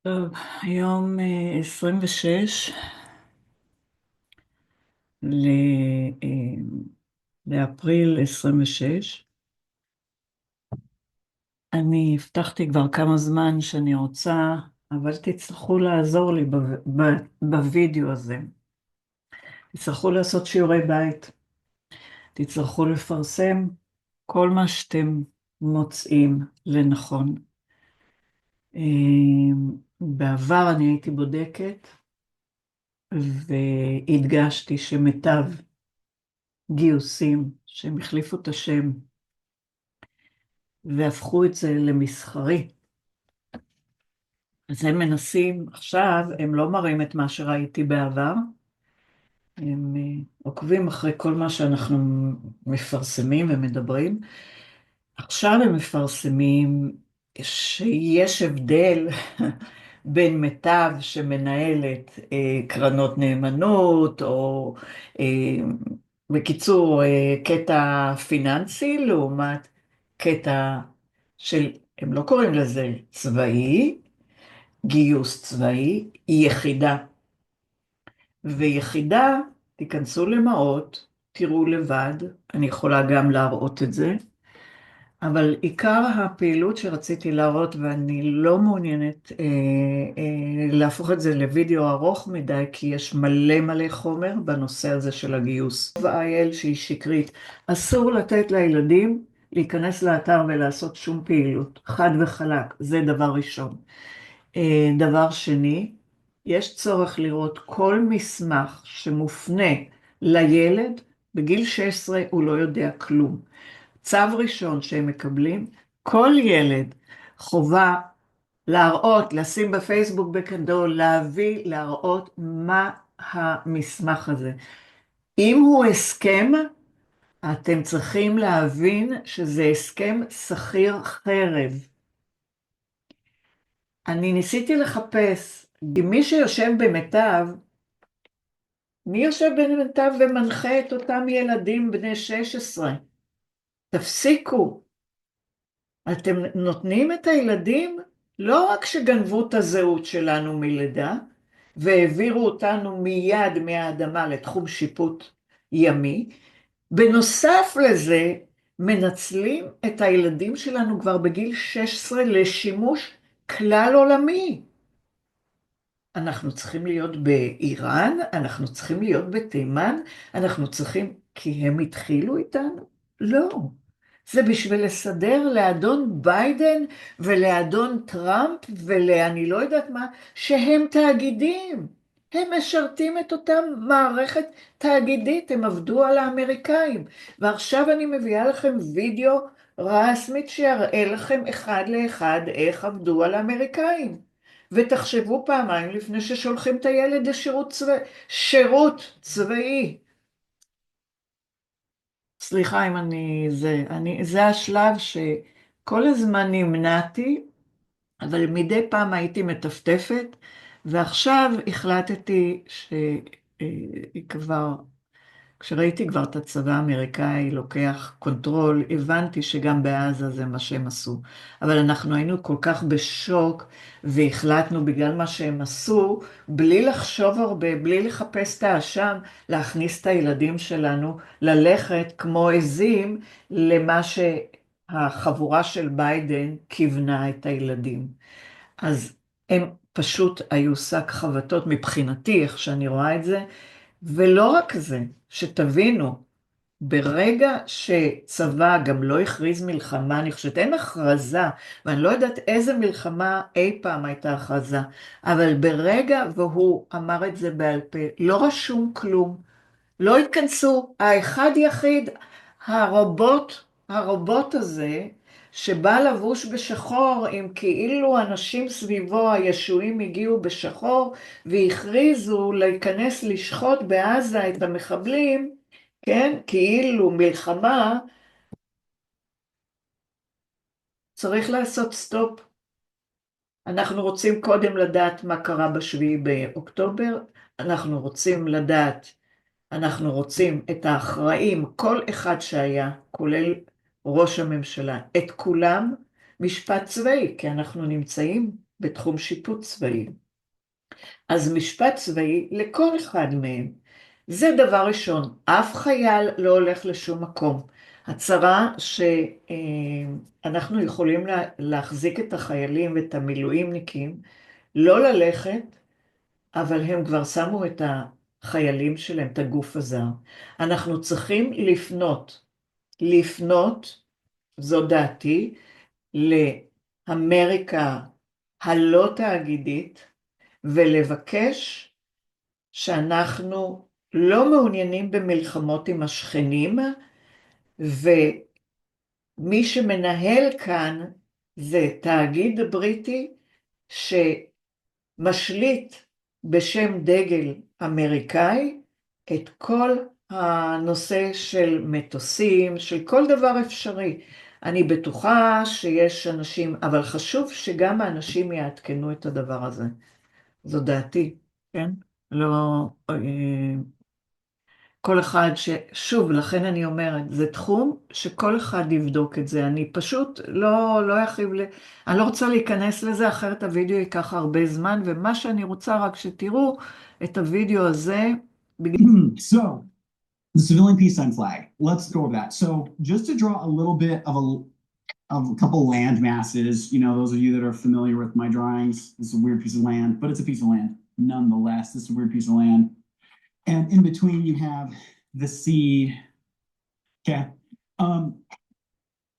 טוב, היום 26 ל- אה, לאפריל 26. אני הבטחתי כבר כמה זמן שאני רוצה, אבל תצטרכו לעזור לי בווידאו הזה. תצטרכו לעשות שיעורי בית, תצטרכו לפרסם כל מה שאתם מוצאים לנכון. בעבר אני הייתי בודקת והדגשתי שמיטב גיוסים, שהם החליפו את השם והפכו את זה למסחרי. אז הם מנסים, עכשיו הם לא מראים את מה שראיתי בעבר, הם עוקבים אחרי כל מה שאנחנו מפרסמים ומדברים. עכשיו הם מפרסמים שיש הבדל בין מיטב שמנהלת קרנות נאמנות, או אה, בקיצור קטע פיננסי, לעומת קטע של, הם לא קוראים לזה צבאי, גיוס צבאי, היא יחידה. ויחידה, תיכנסו למעות, תראו לבד, אני יכולה גם להראות את זה, אבל עיקר הפעילות שרציתי להראות, ואני לא מעוניינת להפוך את זה לוידאו ארוך מדי, כי יש מלא מלא חומר בנושא הזה של הגיוס. ו-IL שהיא שקרית, אסור לתת לילדים להיכנס לאתר ולעשות שום פעילות, חד וחלק, זה דבר ראשון. דבר שני, יש צורך לראות כל מסמך שמופנה לילד, בגיל 16 הוא לא יודע כלום. צו ראשון שהם מקבלים, כל ילד חובה להראות, לשים בפייסבוק בגדול, להביא, להראות מה המסמך הזה. אם הוא הסכם, אתם צריכים להבין שזה הסכם שכיר חרב. אני ניסיתי לחפש, מי שיושב במיטב, מי יושב במיטב ומנחה את אותם ילדים בני 16? תפסיקו. אתם נותנים את הילדים, לא רק שגנבו את הזהות שלנו מלידה, והעבירו אותנו מיד מהאדמה לתחום שיפוט ימי, בנוסף לזה, מנצלים את הילדים שלנו כבר בגיל 16 לשימוש כלל עולמי. אנחנו צריכים להיות באיראן, אנחנו צריכים להיות בתימן, אנחנו צריכים, כי הם התחילו איתנו? לא. זה בשביל לסדר לאדון ביידן ולאדון טראמפ ולאני לא יודעת מה, שהם תאגידים. הם משרתים את אותה מערכת תאגידית, הם עבדו על האמריקאים. ועכשיו אני מביאה לכם וידאו רסמית שיראה לכם אחד לאחד איך עבדו על האמריקאים. ותחשבו פעמיים לפני ששולחים את הילד שירות צבאי. סליחה אם זה השלב שכל הזמן נמנעתי, אבל מדי פעם הייתי מטפטפת, ועכשיו החלטתי שכבר, כשראיתי כבר את הצבא האמריקאי לוקח קונטרול, הבנתי שגם בעזה זה מה שהם עשו. אבל אנחנו היינו כל כך בשוק, והחלטנו בגלל מה שהם עשו, בלי לחשוב הרבה, בלי לחפש את האשם, להכניס את הילדים שלנו, ללכת כמו עזים למה שהחבורה של ביידן כיוונה את הילדים. אז הם פשוט היו שק חבטות מבחינתי, איך שאני רואה את זה, ולא רק זה, שתבינו, ברגע שצבא גם לא הכריז מלחמה, אני חושבת, אין הכרזה, ואני לא יודעת איזה מלחמה אי פעם הייתה הכרזה, אבל ברגע, והוא אמר את זה בעל פה, לא רשום כלום, לא התכנסו, האחד יחיד, הרובוט הזה, שבא לבוש בשחור, עם כאילו אנשים סביבו, הישועים הגיעו בשחור, והכריזו להיכנס לשחוט בעזה את המחבלים, כן? כאילו מלחמה, צריך לעשות סטופ. אנחנו רוצים קודם לדעת מה קרה בשביעי באוקטובר, אנחנו רוצים לדעת, אנחנו רוצים את האחראים, כל אחד שהיה, כולל ראש הממשלה, את כולם משפט צבאי, כי אנחנו נמצאים בתחום שיפוט צבאי. אז משפט צבאי לכל אחד מהם. זה דבר ראשון, אף חייל לא הולך לשום מקום. הצהרה שאנחנו יכולים להחזיק את החיילים ואת המילואימניקים, לא ללכת, אבל הם כבר שמו את החיילים שלהם, את הגוף הזר. אנחנו צריכים לפנות, זו דעתי, לאמריקה הלא תאגידית, ולבקש שאנחנו לא מעוניינים במלחמות עם השכנים, ומי שמנהל כאן זה תאגיד בריטי שמשליט בשם דגל אמריקאי את כל הנושא של מטוסים, של כל דבר אפשרי. אני בטוחה שיש אנשים, אבל חשוב שגם האנשים יעדכנו את הדבר הזה. זו דעתי, כן? לא, כל אחד שוב, לכן אני אומרת, זה תחום שכל אחד יבדוק את זה. אני פשוט לא ארחיב, אני לא רוצה להיכנס לזה, אחרת הוידאו ייקח הרבה זמן, ומה שאני רוצה רק שתראו את הוידאו הזה. So, the civilian peacetime flag, let's go over that. So, just to draw a little bit of a couple land masses, you know, those of you that are familiar with my drawings, this is a weird piece of land, but it's a piece of land. Nonetheless, this is a weird piece of land. And in between you have the sea. Okay.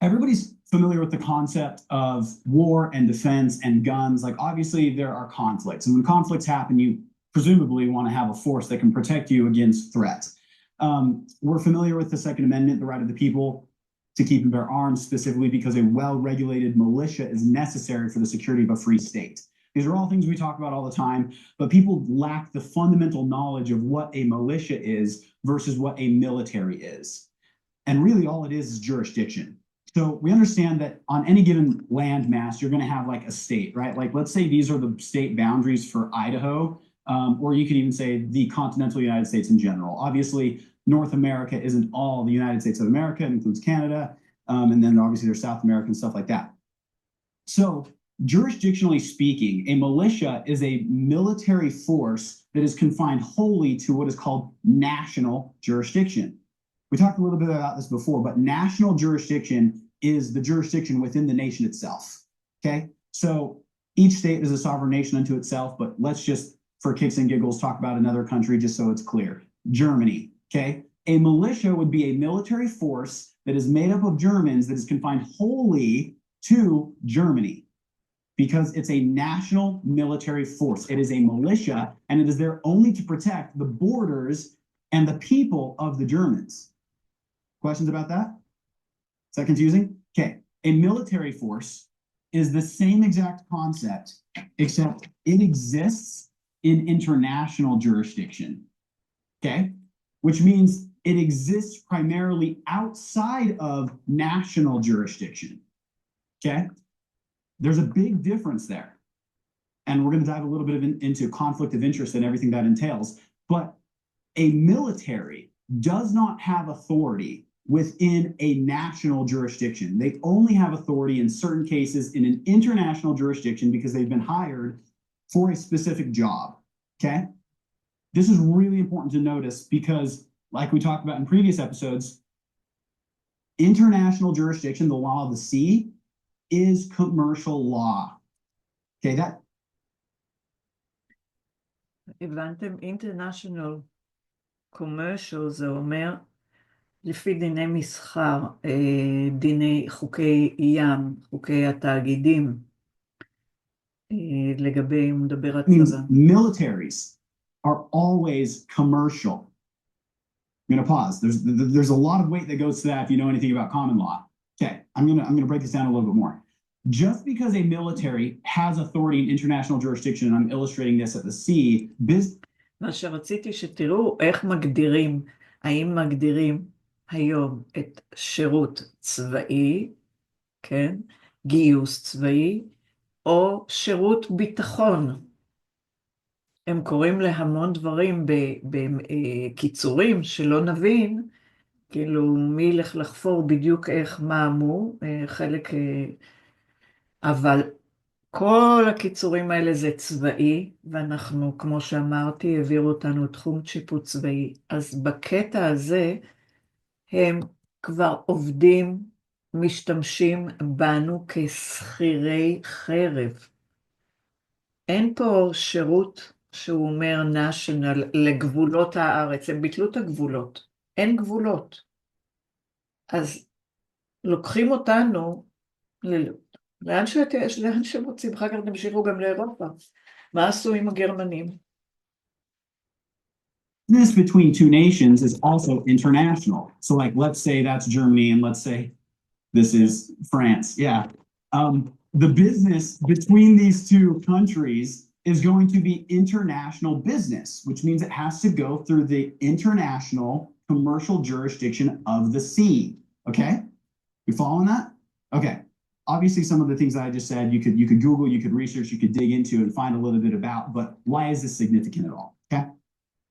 Everybody's familiar with the concept of war and defense and guns. Like, obviously there are conflicts, and when conflicts happen, you presumably want to have a force that can protect you against threats. We're familiar with the Second Amendment, the right of the people to keep and bear arms, specifically because a well-regulated militia is necessary for the security of a free state. These are all things we talk about all the time, but people lack the fundamental knowledge of what a militia is versus what a military is. And really all it is jurisdiction. So we understand that on any given land mass, you're going to have like a state, right? Like, let's say these are the state boundaries for Idaho, or you could even say the continental United States in general. Obviously, North America isn't all the United States of America. It includes Canada, and then obviously there's South America and stuff like that. So jurisdictionally speaking, a militia is a military force that is confined wholly to what is called national jurisdiction. We talked a little bit about this before, but national jurisdiction is the jurisdiction within the nation itself. Okay, so each state is a sovereign nation unto itself, but let's just, for kicks and giggles, talk about another country just so it's clear. Germany. Okay, a militia would be a military force that is made up of Germans that is confined wholly to Germany because it's a national military force. It is a militia, and it is there only to protect the borders and the people of the Germans. Questions about that? Is that confusing? Okay, a military force is the same exact concept, except it exists in international jurisdiction. Okay, which means it exists primarily outside of national jurisdiction. Okay, there's a big difference there. And we're going to dive a little bit into conflict of interest and everything that entails. But a military does not have authority within a national jurisdiction. They only have authority in certain cases in an international jurisdiction because they've been hired for a specific job. Okay, this is really important to notice because, like we talked about in previous episodes, international jurisdiction, the law of the sea, is commercial law. Okay, that. הבנתם, international commercial זה אומר לפי דיני מסחר, דיני חוקי ים, חוקי התאגידים, לגבי אם מדבר על צבא. Militaries are always commercial. I'm going to pause. There's a lot of weight that goes to that if you know anything about common law. Okay, I'm gonna break this down a little bit more. Just because a military has authority in international jurisdiction, and I'm illustrating this at the sea, מה שרציתי שתראו איך מגדירים, האם מגדירים היום את שירות צבאי, כן, גיוס צבאי, או שירות ביטחון. הם קוראים להמון דברים בקיצורים שלא נבין, כאילו מי ילך לחפור בדיוק איך מה אמור, חלק, אבל כל הקיצורים האלה זה צבאי, ואנחנו, כמו שאמרתי, העבירו אותנו תחום שיפוט צבאי. אז בקטע הזה, הם כבר עובדים, משתמשים בנו כשכירי חרב. אין פה שירות שהוא אומר national לגבולות הארץ, הם ביטלו את הגבולות, אין גבולות. אז לוקחים אותנו, לאן שהם רוצים, אחר כך נמשיכו גם לאירופה. מה עשו עם הגרמנים? This between two nations is also international. So like, let's say that's Germany and let's say this is France. Yeah. The business between these two countries is going to be international business, which means it has to go through the international commercial jurisdiction of the sea. Okay? You following that? Okay. Obviously, some of the things that I just said, you could Google, you could research, you could dig into and find a little bit about, but why is this significant at all? Okay?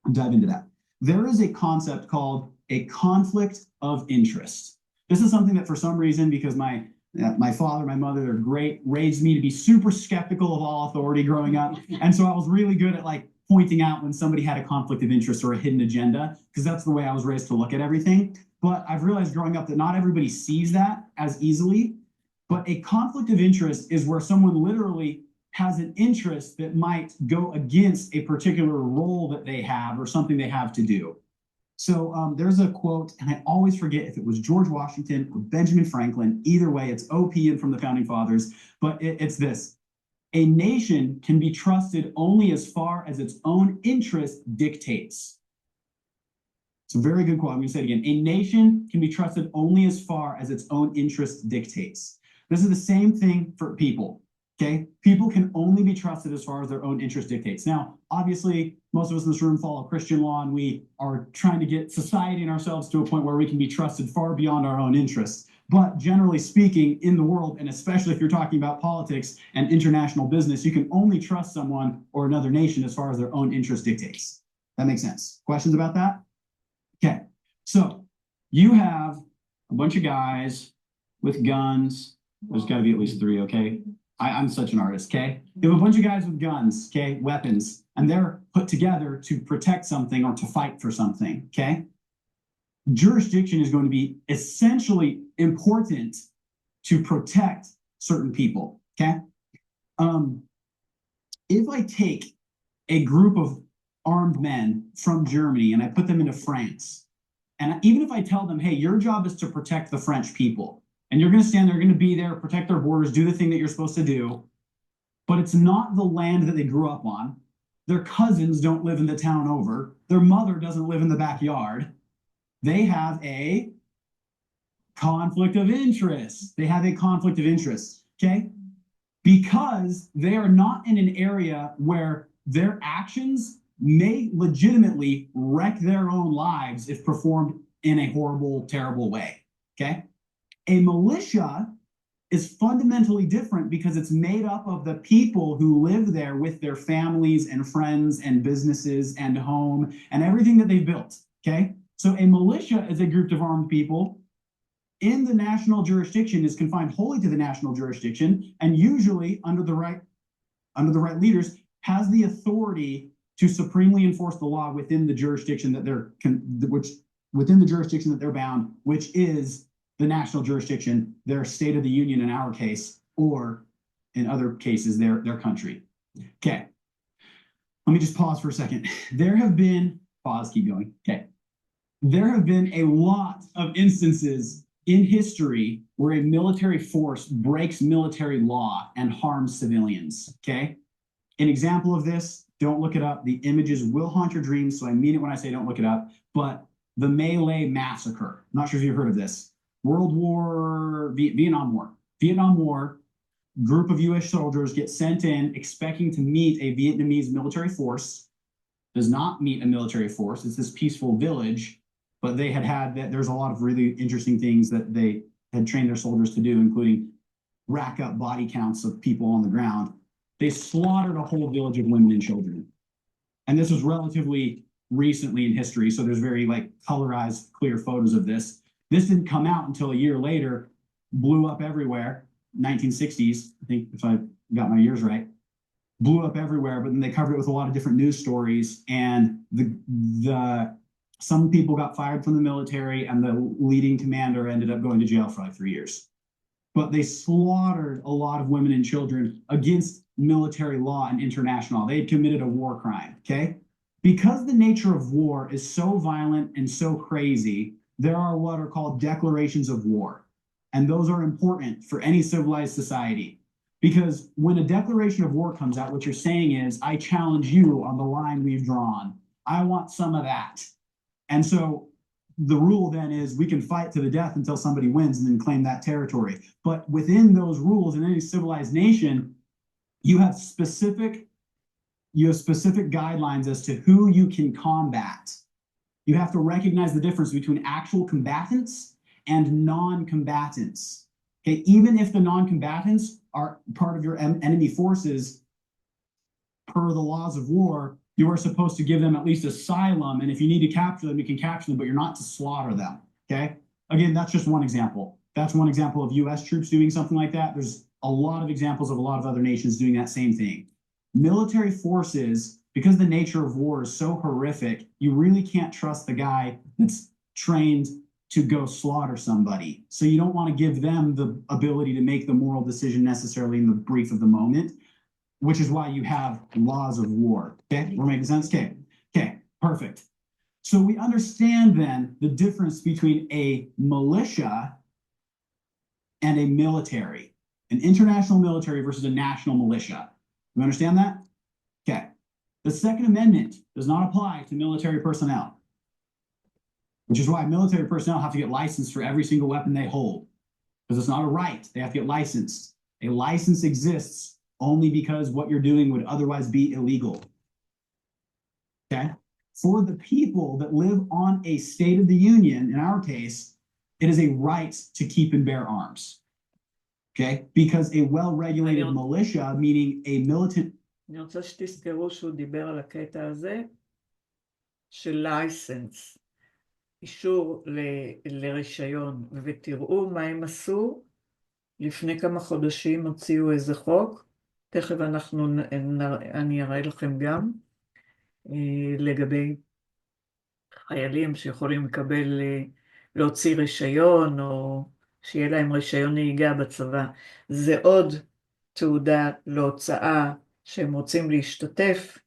I'll dive into that. There is a concept called a conflict of interest. This is something that for some reason, because my father, my mother, they're great, raised me to be super skeptical of all authority growing up. And so I was really good at like pointing out when somebody had a conflict of interest or a hidden agenda, because that's the way I was raised to look at everything. But I've realized growing up that not everybody sees that as easily. But a conflict of interest is where someone literally has an interest that might go against a particular role that they have or something they have to do. So there's a quote, and I always forget if it was George Washington or Benjamin Franklin. Either way, it's OP and from the Founding Fathers, but it's this. A nation can be trusted only as far as its own interest dictates. It's a very good quote. I'm going to say it again. A nation can be trusted only as far as its own interest dictates. This is the same thing for people. Okay, people can only be trusted as far as their own interest dictates. Now, obviously, most of us in this room follow Christian law, and we are trying to get society and ourselves to a point where we can be trusted far beyond our own interests. But generally speaking, in the world, and especially if you're talking about politics and international business, you can only trust someone or another nation as far as their own interest dictates. That makes sense. Questions about that? Okay, so you have a bunch of guys with guns. There's got to be at least 3, okay? I'm such an artist, okay? You have a bunch of guys with guns, okay, weapons, and they're put together to protect something or to fight for something, okay? Jurisdiction is going to be essentially important to protect certain people, okay? If I take a group of armed men from Germany and I put them into France, and even if I tell them, hey, your job is to protect the French people, and you're going to stand there, going to be there, protect their borders, do the thing that you're supposed to do. But it's not the land that they grew up on. Their cousins don't live in the town over. Their mother doesn't live in the backyard. They have a conflict of interest. They have a conflict of interest, okay? Because they are not in an area where their actions may legitimately wreck their own lives if performed in a horrible, terrible way, okay? A militia is fundamentally different because it's made up of the people who live there with their families and friends and businesses and home and everything that they've built, okay? So a militia is a group of armed people in the national jurisdiction, is confined wholly to the national jurisdiction, and usually under the right leaders has the authority to supremely enforce the law within the jurisdiction that they're bound, which is the national jurisdiction, their state of the union in our case, or in other cases, their country. Okay, let me just pause for a second. There have been, keep going, okay. There have been a lot of instances in history where a military force breaks military law and harms civilians, okay? An example of this, don't look it up. The images will haunt your dreams, so I mean it when I say don't look it up, but the Malay Massacre. I'm not sure if you've heard of this. Vietnam War, group of US soldiers get sent in expecting to meet a Vietnamese military force, does not meet a military force. It's this peaceful village, but there's a lot of really interesting things that they had trained their soldiers to do, including rack up body counts of people on the ground. They slaughtered a whole village of women and children. And this was relatively recently in history, so there's very like colorized, clear photos of this. This didn't come out until a year later, blew up everywhere, 1960s, I think, if I got my years right, blew up everywhere, but then they covered it with a lot of different news stories. And some people got fired from the military, and the leading commander ended up going to jail for like 3 years. But they slaughtered a lot of women and children against military law and international law. They had committed a war crime, okay? Because the nature of war is so violent and so crazy, there are what are called declarations of war. And those are important for any civilized society. Because when a declaration of war comes out, what you're saying is, I challenge you on the line we've drawn. I want some of that. And so the rule then is we can fight to the death until somebody wins and then claim that territory. But within those rules in any civilized nation, you have specific guidelines as to who you can combat. You have to recognize the difference between actual combatants and non-combatants. Okay, even if the non-combatants are part of your enemy forces, per the laws of war, you are supposed to give them at least asylum, and if you need to capture them, you can capture them, but you're not to slaughter them, okay? Again, that's just one example. That's one example of US troops doing something like that. There's a lot of examples of a lot of other nations doing that same thing. Military forces, because the nature of war is so horrific, you really can't trust the guy that's trained to go slaughter somebody. So you don't want to give them the ability to make the moral decision necessarily in the brief of the moment, which is why you have laws of war. Okay, we're making sense? Okay, perfect. So we understand then the difference between a militia and a military, an international military versus a national militia. You understand that? Okay. The Second Amendment does not apply to military personnel, which is why military personnel have to get licensed for every single weapon they hold, because it's not a right. They have to get licensed. A license exists only because what you're doing would otherwise be illegal. Okay? For the people that live on a state of the union, in our case, it is a right to keep and bear arms. Okay? Because a well-regulated militia, meaning a militant... אני רוצה שתזכרו שהוא דיבר על הקטע הזה של לייסנס, אישור לרישיון, ותראו מה הם עשו. לפני כמה חודשים הוציאו איזה חוק, תכף אני אראה לכם גם, לגבי חיילים שיכולים לקבל, להוציא רישיון, או שיהיה להם רישיון נהיגה בצבא. זה עוד תעודה להוצאה שהם רוצים להשתתף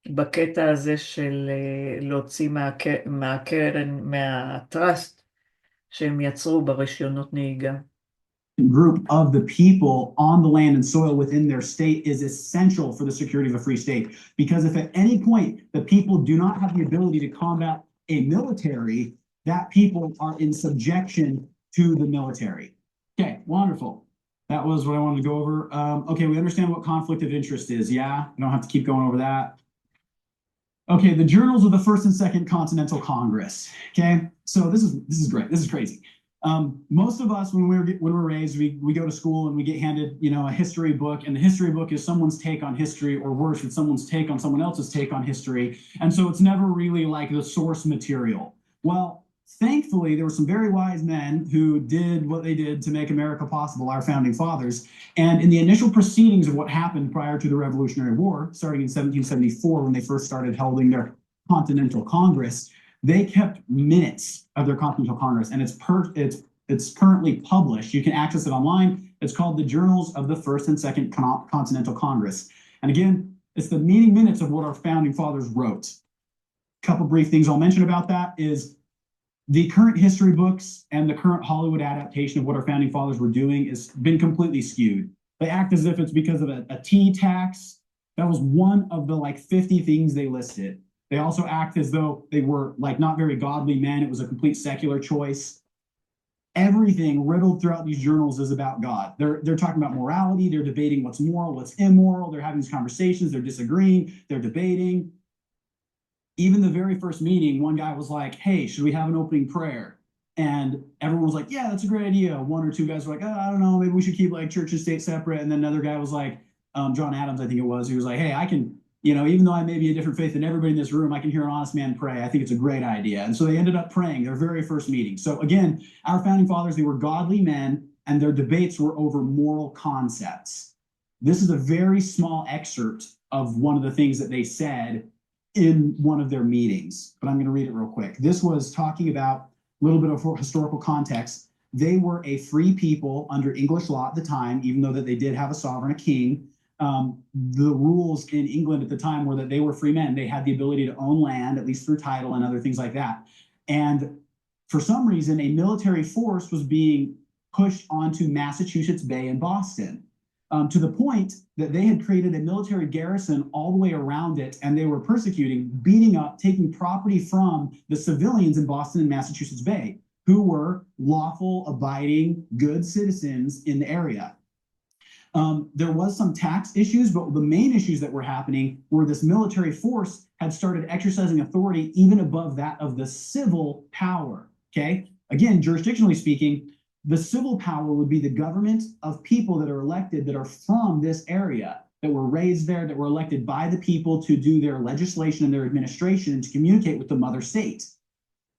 בקטע הזה של להוציא מהקרן, מהטרסט שהם יצרו ברישיונות נהיגה. Group of the people on the land and soil within their state is essential for the security of a free state. Because if at any point the people do not have the ability to combat a military, that people are in subjection to the military. Okay, wonderful. That was what I wanted to go over. Okay, we understand what conflict of interest is. Yeah, I don't have to keep going over that. Okay, the journals of the First and Second Continental Congress. Okay, so this is great. This is crazy. Most of us, when we're raised, we go to school and we get handed, a history book, and the history book is someone's take on history, or worse, it's someone's take on someone else's take on history. And so it's never really like the source material. Well, thankfully, there were some very wise men who did what they did to make America possible, our founding fathers. And in the initial proceedings of what happened prior to the Revolutionary War, starting in 1774, when they first started holding their Continental Congress, they kept minutes of their Continental Congress, and it's currently published. You can access it online. It's called the Journals of the First and Second Continental Congress. And again, it's the meeting minutes of what our founding fathers wrote. A couple brief things I'll mention about that is the current history books and the current Hollywood adaptation of what our founding fathers were doing has been completely skewed. They act as if it's because of a tea tax. That was one of the 50 things they listed. They also act as though they were not very godly men. It was a complete secular choice. Everything riddled throughout these journals is about God. They're talking about morality. They're debating what's moral, what's immoral. They're having these conversations. They're disagreeing. They're debating. Even the very first meeting, one guy was like, hey, should we have an opening prayer? And everyone was like, yeah, that's a great idea. One or two guys were like, oh, I don't know, maybe we should keep church and state separate. And then another guy was like, John Adams, I think it was, he was like, hey, I can, even though I may be a different faith than everybody in this room, I can hear an honest man pray. I think it's a great idea. And so they ended up praying their very first meeting. So again, our founding fathers, they were godly men and their debates were over moral concepts. This is a very small excerpt of one of the things that they said in one of their meetings, but I'm going to read it real quick. This was talking about a little bit of historical context. They were a free people under English law at the time, even though that they did have a sovereign, a king. The rules in England at the time were that they were free men. They had the ability to own land, at least through title and other things like that. And for some reason, a military force was being pushed onto Massachusetts Bay in Boston, to the point that they had created a military garrison all the way around it, and they were persecuting, beating up, taking property from the civilians in Boston and Massachusetts Bay, who were lawful, abiding, good citizens in the area. There was some tax issues, but the main issues that were happening were this military force had started exercising authority even above that of the civil power, okay? Again, jurisdictionally speaking, the civil power would be the government of people that are elected that are from this area, that were raised there, that were elected by the people to do their legislation and their administration and to communicate with the mother state.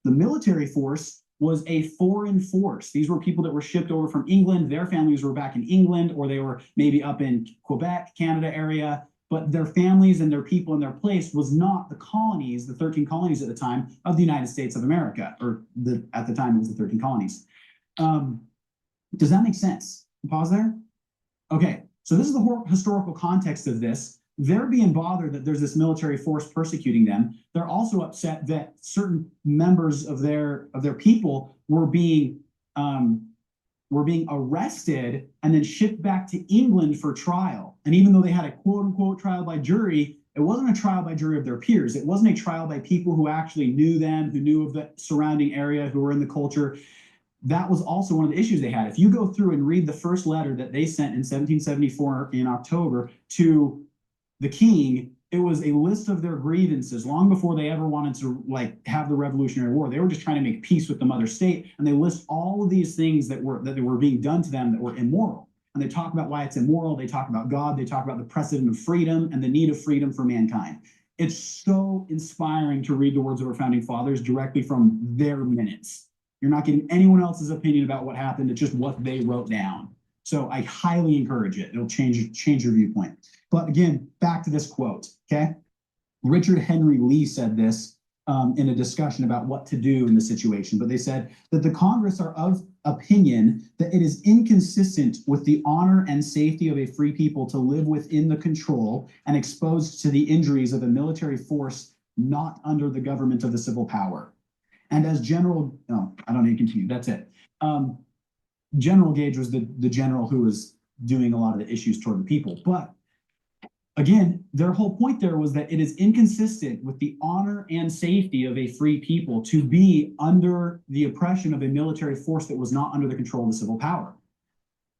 The military force was a foreign force. These were people that were shipped over from England. Their families were back in England, or they were maybe up in Quebec, Canada area, but their families and their people and their place was not the colonies, the 13 colonies at the time of the United States of America, or at the time it was the 13 colonies. Does that make sense? Pause there. Okay, so this is the historical context of this. They're being bothered that there's this military force persecuting them. They're also upset that certain members of their people were being arrested and then shipped back to England for trial. And even though they had a quote unquote trial by jury, it wasn't a trial by jury of their peers. It wasn't a trial by people who actually knew them, who knew of the surrounding area, who were in the culture. That was also one of the issues they had. If you go through and read the first letter that they sent in 1774 in October to the king, it was a list of their grievances long before they ever wanted to have the Revolutionary War. They were just trying to make peace with the mother state, and they list all of these things that were being done to them that were immoral. And they talk about why it's immoral. They talk about God. They talk about the precedent of freedom and the need of freedom for mankind. It's so inspiring to read the words of our founding fathers directly from their minutes. You're not getting anyone else's opinion about what happened. It's just what they wrote down. So I highly encourage it. It'll change your viewpoint. But again, back to this quote, okay? Richard Henry Lee said this in a discussion about what to do in the situation. But they said that the Congress are of opinion that it is inconsistent with the honor and safety of a free people to live within the control and exposed to the injuries of a military force not under the government of the civil power. And as General, no, I don't need to continue, that's it. General Gage was the general who was doing a lot of the issues toward the people. But again, their whole point there was that it is inconsistent with the honor and safety of a free people to be under the oppression of a military force that was not under the control of the civil power.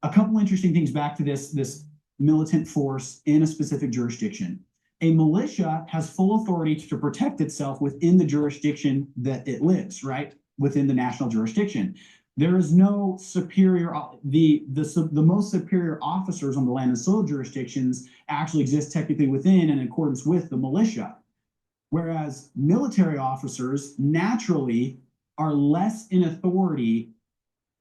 A couple interesting things back to this militant force in a specific jurisdiction. A militia has full authority to protect itself within the jurisdiction that it lives, right? Within the national jurisdiction. There is no superior, the most superior officers on the land and soil jurisdictions actually exist technically within and in accordance with the militia. Whereas military officers naturally are less in authority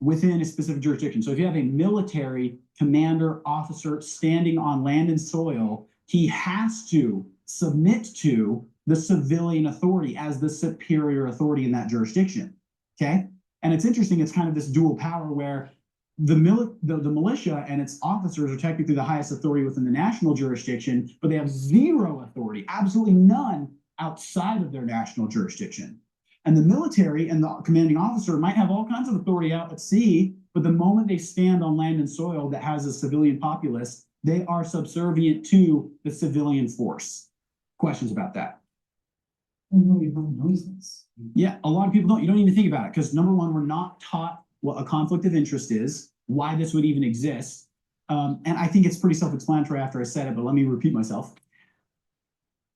within a specific jurisdiction. So if you have a military commander officer standing on land and soil, he has to submit to the civilian authority as the superior authority in that jurisdiction, okay? And it's interesting, it's kind of this dual power where the militia and its officers are technically the highest authority within the national jurisdiction, but they have zero authority, absolutely none outside of their national jurisdiction. And the military and the commanding officer might have all kinds of authority out at sea, but the moment they stand on land and soil that has a civilian populace, they are subservient to the civilian force. Questions about that? Yeah, a lot of people don't. You don't even think about it because number one, we're not taught what a conflict of interest is, why this would even exist. And I think it's pretty self-explanatory after I said it, but let me repeat myself.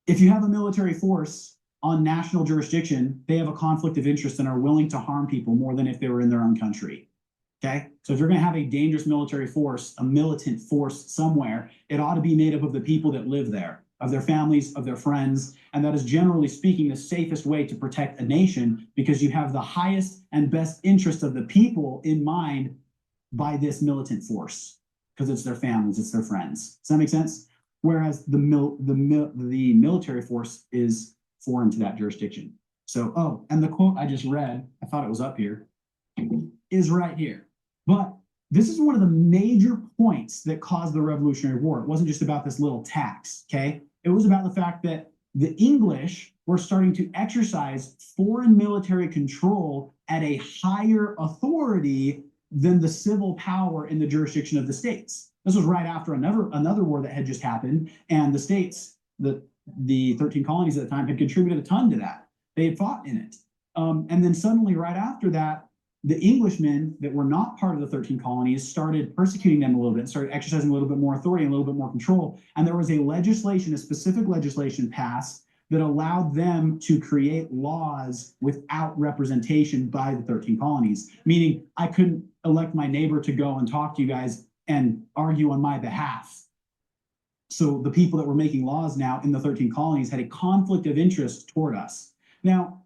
If you have a military force on national jurisdiction, they have a conflict of interest and are willing to harm people more than if they were in their own country. Okay, so if you're going to have a dangerous military force, a militant force somewhere, it ought to be made up of the people that live there, of their families, of their friends, and that is generally speaking the safest way to protect a nation because you have the highest and best interest of the people in mind by this militant force because it's their families, it's their friends. Does that make sense? Whereas the military force is foreign to that jurisdiction. So, oh, and the quote I just read, I thought it was up here, is right here. But this is one of the major points that caused the Revolutionary War. It wasn't just about this little tax, okay? It was about the fact that the English were starting to exercise foreign military control at a higher authority than the civil power in the jurisdiction of the states. This was right after another war that had just happened, and the states, the 13 colonies at the time, had contributed a ton to that. They had fought in it. And then suddenly, right after that, the Englishmen that were not part of the 13 colonies started persecuting them a little bit, started exercising a little bit more authority and a little bit more control. And there was a specific legislation passed that allowed them to create laws without representation by the 13 colonies, meaning I couldn't elect my neighbor to go and talk to you guys and argue on my behalf. So the people that were making laws now in the 13 colonies had a conflict of interest toward us. Now,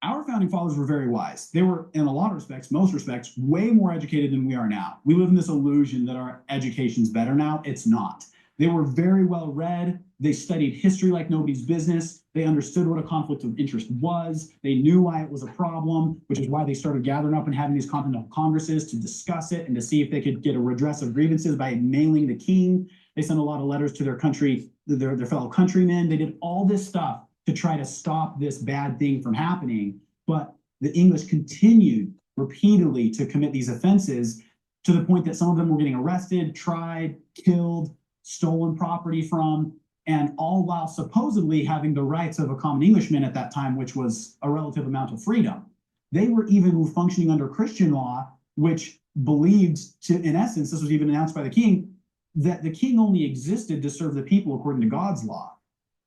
our founding fathers were very wise. They were, in a lot of respects, most respects, way more educated than we are now. We live in this illusion that our education's better now. It's not. They were very well read. They studied history like nobody's business. They understood what a conflict of interest was. They knew why it was a problem, which is why they started gathering up and having these continental congresses to discuss it and to see if they could get a redress of grievances by mailing the king. They sent a lot of letters to their country, their fellow countrymen. They did all this stuff to try to stop this bad thing from happening. But the English continued repeatedly to commit these offenses to the point that some of them were getting arrested, tried, killed, stolen property from, and all while supposedly having the rights of a common Englishman at that time, which was a relative amount of freedom. They were even functioning under Christian law, which believed, in essence, this was even announced by the king, that the king only existed to serve the people according to God's law.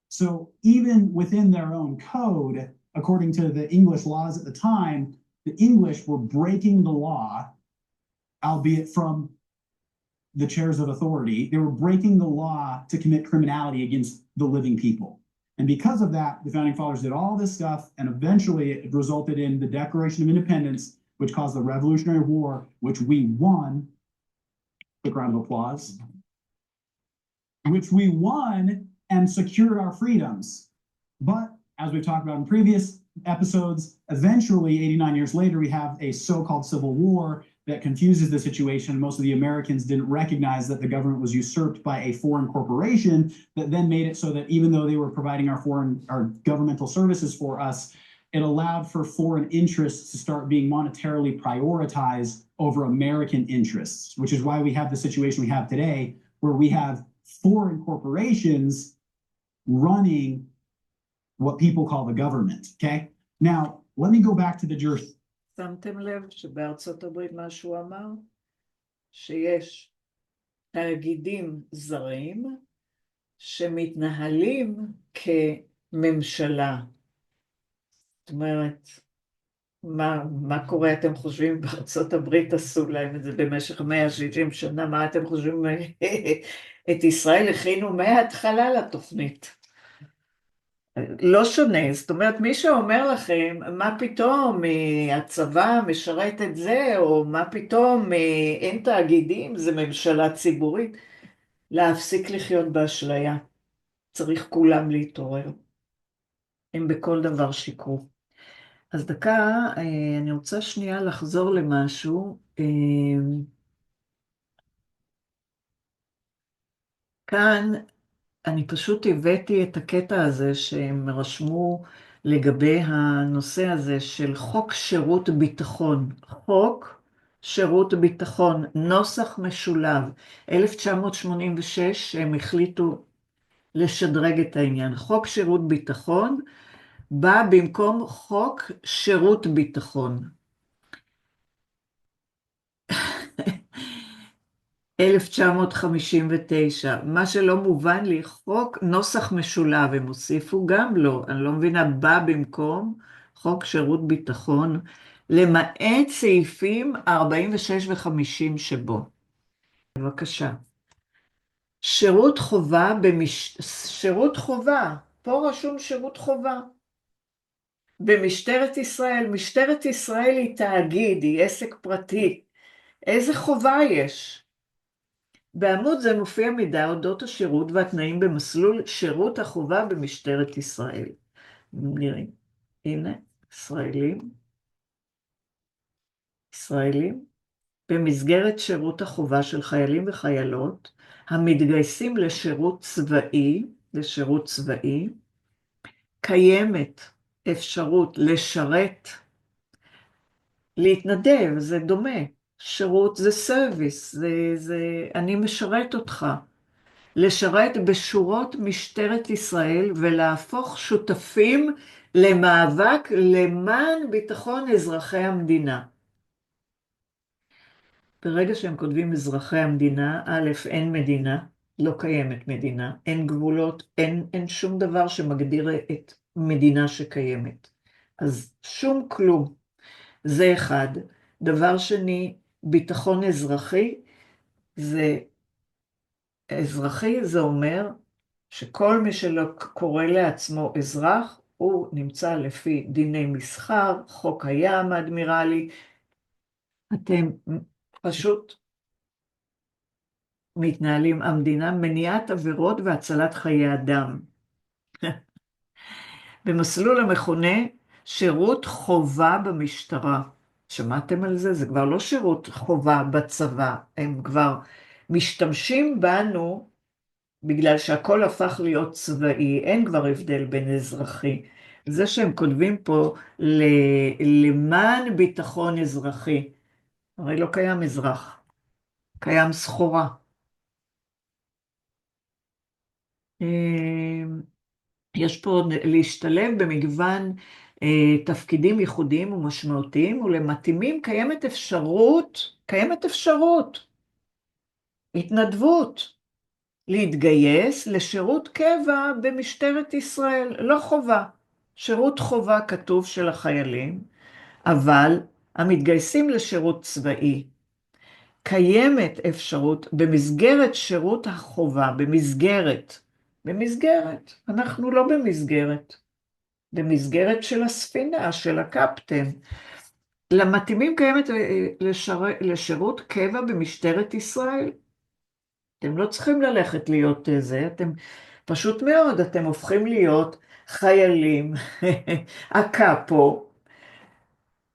So even within their own code, according to the English laws at the time, the English were breaking the law, albeit from the chairs of authority. They were breaking the law to commit criminality against the living people. And because of that, the founding fathers did all this stuff, and eventually it resulted in the Declaration of Independence, which caused the Revolutionary War, which we won. Quick round of applause. Which we won and secured our freedoms. But as we've talked about in previous episodes, eventually 89 years later, we have a so-called civil war that confuses the situation. Most of the Americans didn't recognize that the government was usurped by a foreign corporation that then made it so that even though they were providing our governmental services for us, it allowed for foreign interests to start being monetarily prioritized over American interests, which is why we have the situation we have today, where we have foreign corporations running what people call the government, okay? Now, let me go back to the jurisdiction. שמתם לב שבארצות הברית מה שהוא אמר? שיש תאגידים זרים שמתנהלים כממשלה. זאת אומרת, מה קורה, אתם חושבים, בארצות הברית עשו להם את זה במשך 160 שנה, מה אתם חושבים, את ישראל הכינו מההתחלה לתוכנית. לא שונה, זאת אומרת, מי שאומר לכם, מה פתאום הצבא משרת את זה, או מה פתאום אין תאגידים, זה ממשלה ציבורית, להפסיק לחיות באשליה. צריך כולם להתעורר. הם בכל דבר שיקרו. אז דקה, אני רוצה שנייה לחזור למשהו. כאן אני פשוט הבאתי את הקטע הזה שהם רשמו לגבי הנושא הזה של חוק שירות ביטחון. חוק שירות ביטחון, נוסח משולב. 1986 הם החליטו לשדרג את העניין. חוק שירות ביטחון בא במקום חוק שירות ביטחון. 1959, מה שלא מובן לי, חוק נוסח משולב, הם הוסיפו גם לא, אני לא מבינה, בא במקום חוק שירות ביטחון, למעט סעיפים 46 ו-50 שבו. בבקשה. שירות חובה, שירות חובה, פה רשום שירות חובה. במשטרת ישראל, משטרת ישראל היא תאגיד, היא עסק פרטי. איזה חובה יש? בעמוד זה מופיע מידע אודות השירות והתנאים במסלול שירות החובה במשטרת ישראל. נראים, הנה, ישראלים, במסגרת שירות החובה של חיילים וחיילות, המתגייסים לשירות צבאי, קיימת אפשרות לשרת, להתנדב, זה דומה. שירות זה סרוויס, אני משרת אותך. לשרת בשורות משטרת ישראל ולהפוך שותפים למאבק למען ביטחון אזרחי המדינה. ברגע שהם כותבים אזרחי המדינה, א', אין מדינה, לא קיימת מדינה, אין גבולות, אין שום דבר שמגדיר את מדינה שקיימת. אז שום כלום. זה אחד. דבר שני, ביטחון אזרחי זה אומר שכל מי שלא קורא לעצמו אזרח, הוא נמצא לפי דיני מסחר, חוק הים האדמירלי. אתם פשוט מתנהלים, המדינה מניעת עבירות והצלת חיי אדם. במסלול המכונה שירות חובה במשטרה. שמעתם על זה? זה כבר לא שירות חובה בצבא, הם כבר משתמשים בנו בגלל שהכל הפך להיות צבאי, אין כבר הבדל בין אזרחי. זה שהם כותבים פה למען ביטחון אזרחי, הרי לא קיים אזרח, קיים סחורה. יש פה להשתלב במגוון תפקידים ייחודיים ומשמעותיים, ולמתאימים קיימת אפשרות, התנדבות, להתגייס לשירות קבע במשטרת ישראל, לא חובה, שירות חובה כתוב של החיילים, אבל המתגייסים לשירות צבאי, קיימת אפשרות במסגרת שירות החובה, במסגרת, אנחנו לא במסגרת של הספינה, של הקפטן. למתאימים קיימת לשירות קבע במשטרת ישראל. אתם לא צריכים ללכת להיות זה, אתם פשוט מאוד, אתם הופכים להיות חיילים, הקאפו,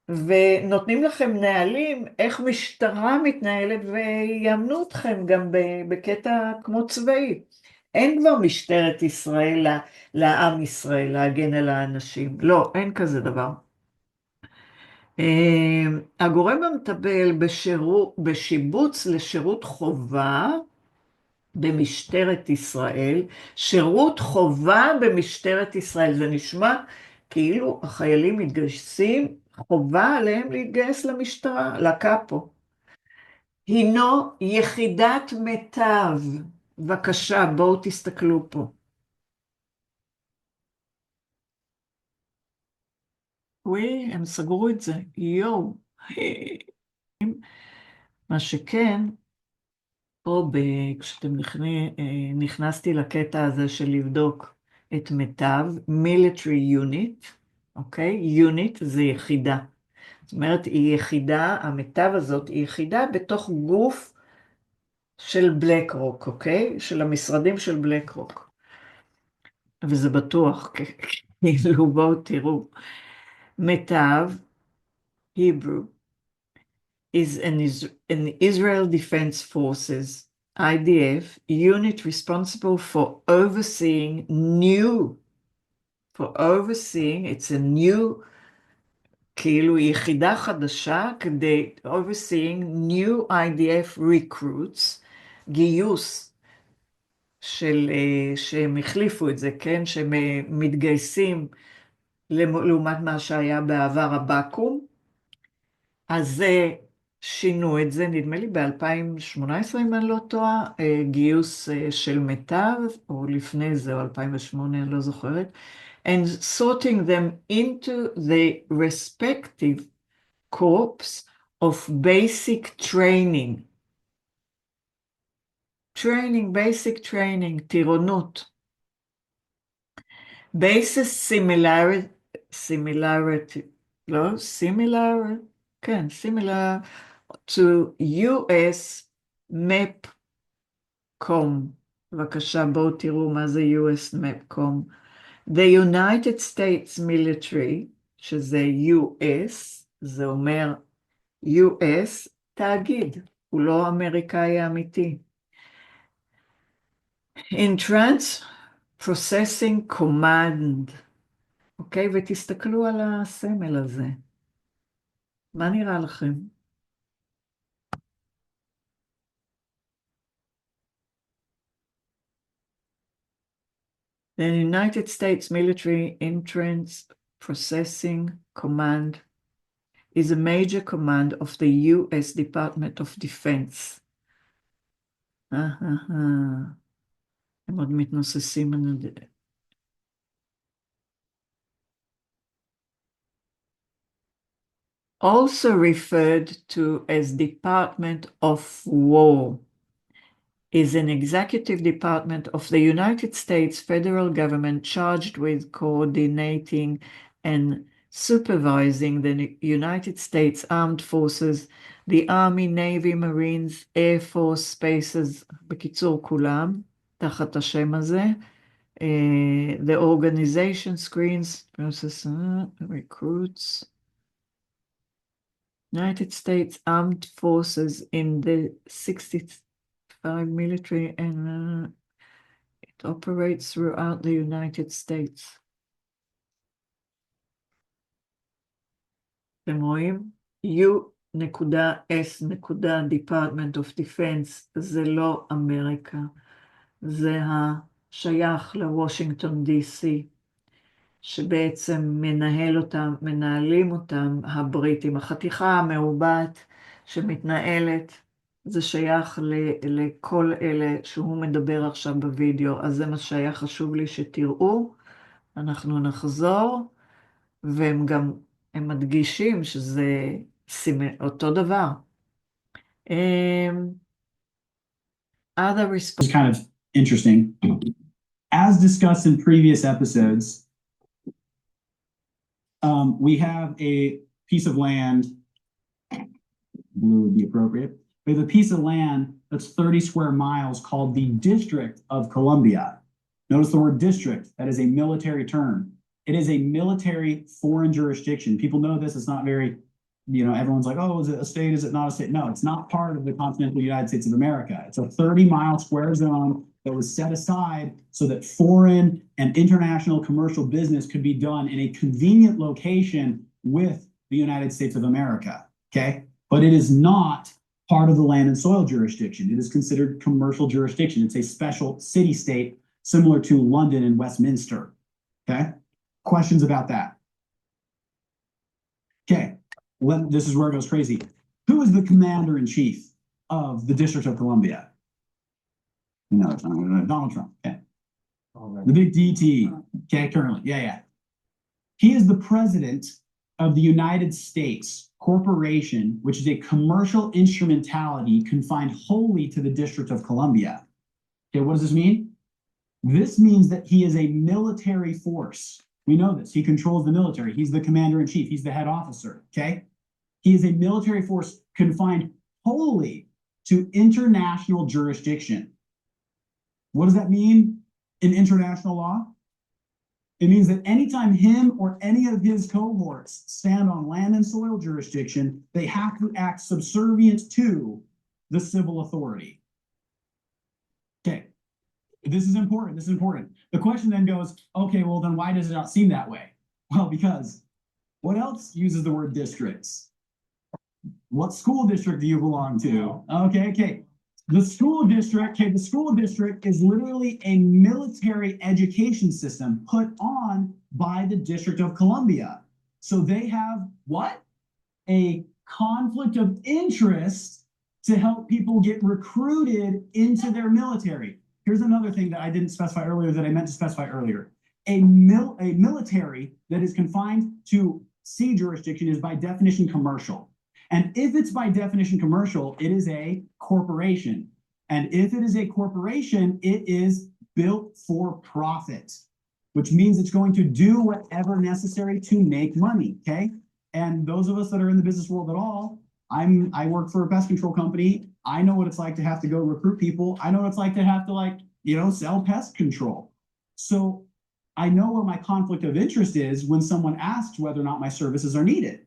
ונותנים לכם נהלים איך משטרה מתנהלת, ויאמנו אתכם גם בקטע כמו צבאי. אין כבר משטרת ישראל לעם ישראל, להגן על האנשים. לא, אין כזה דבר. הגורם המטפל בשיבוץ לשירות חובה במשטרת ישראל, שירות חובה במשטרת ישראל, זה נשמע כאילו החיילים מתגייסים, חובה עליהם להתגייס למשטרה, לקאפו. הינו יחידת מיטב. בבקשה, בואו תסתכלו פה. וואי, הם סגרו את זה, יואו. מה שכן, פה כשאתם נכנסתי לקטע הזה של לבדוק את מיטב, military unit, אוקיי? unit זה יחידה. זאת אומרת, היא יחידה, המיטב הזאת היא יחידה בתוך גוף של בלק רוק, אוקיי? של המשרדים של בלק רוק. וזה בטוח, כאילו בואו תראו. מיטב, Hebrew, is an Israel Defense Forces, IDF, unit responsible for overseeing, it's a new, כאילו יחידה חדשה כדי overseeing new IDF recruits, גיוס שהם החליפו את זה, כן? שהם מתגייסים לעומת מה שהיה בעבר הבקו"ם, אז זה שינו את זה, נדמה לי ב-2018, אם אני לא טועה, גיוס של מיטב, או לפני זה, או 2008, אני לא זוכרת, and sorting them into the respective corps of basic training. basic training, טירונות. basis similarity, לא? similar, כן, similar to US MAPCOM. בבקשה, בואו תראו מה זה US MAPCOM. The United States Military, שזה US, זה אומר US, תאגיד, הוא לא אמריקאי האמיתי. Entrance Processing Command, אוקיי? ותסתכלו על הסמל הזה. מה נראה לכם? The United States Military Entrance Processing Command is a major command of the U.S. Department of Defense. הם עוד מתנוססים על זה. Also referred to as Department of War, is an executive department of the United States federal government charged with coordinating and supervising the United States Armed Forces, the Army, Navy, Marines, Air Force, Spaces, בקיצור כולם, תחת השם הזה. The organization screens, recruits, United States Armed Forces in the 65 military and it operates throughout the United States. אתם רואים? U.S. Department of Defense, זה לא אמריקה, זה השייך לוושינגטון DC, שבעצם מנהלים אותם הבריטים. החתיכה המעובעת שמתנהלת, זה שייך לכל אלה שהוא מדבר עכשיו בווידאו, אז זה מה שהיה חשוב לי שתראו. אנחנו נחזור, והם גם, הם מדגישים שזה אותו דבר. Other response. It's kind of interesting. As discussed in previous episodes, we have a piece of land, blue would be appropriate. We have a piece of land that's 30 square miles called the District of Columbia. Notice the word district, that is a military term. It is a military foreign jurisdiction. People know this, it's not very, everyone's like, oh, is it a state, is it not a state? No, it's not part of the continental United States of America. It's a 30-mile square zone that was set aside so that foreign and international commercial business could be done in a convenient location with the United States of America, okay? But it is not part of the land and soil jurisdiction. It is considered commercial jurisdiction. It's a special city-state similar to London and Westminster, okay? Questions about that? Okay, this is where it goes crazy. Who is the commander-in-chief of the District of Columbia? Donald Trump, okay. The big DT, okay, currently, yeah. He is the president of the United States Corporation, which is a commercial instrumentality confined wholly to the District of Columbia. Okay, what does this mean? This means that he is a military force. We know this. He controls the military. He's the commander-in-chief. He's the head officer, okay? He is a military force confined wholly to international jurisdiction. What does that mean in international law? It means that anytime him or any of his cohorts stand on land and soil jurisdiction, they have to act subservient to the civil authority. Okay, this is important. This is important. The question then goes, okay, well then why does it not seem that way? Well, because what else uses the word districts? What school district do you belong to? Okay. The school district is literally a military education system put on by the District of Columbia. So they have what? A conflict of interest to help people get recruited into their military. Here's another thing that I didn't specify earlier that I meant to specify earlier. A military that is confined to C jurisdiction is by definition commercial. And if it's by definition commercial, it is a corporation. And if it is a corporation, it is built for profit, which means it's going to do whatever necessary to make money, okay? And those of us that are in the business world at all, I work for a pest control company. I know what it's like to have to go recruit people. I know what it's like to have to, like, you know, sell pest control. So I know where my conflict of interest is when someone asks whether or not my services are needed.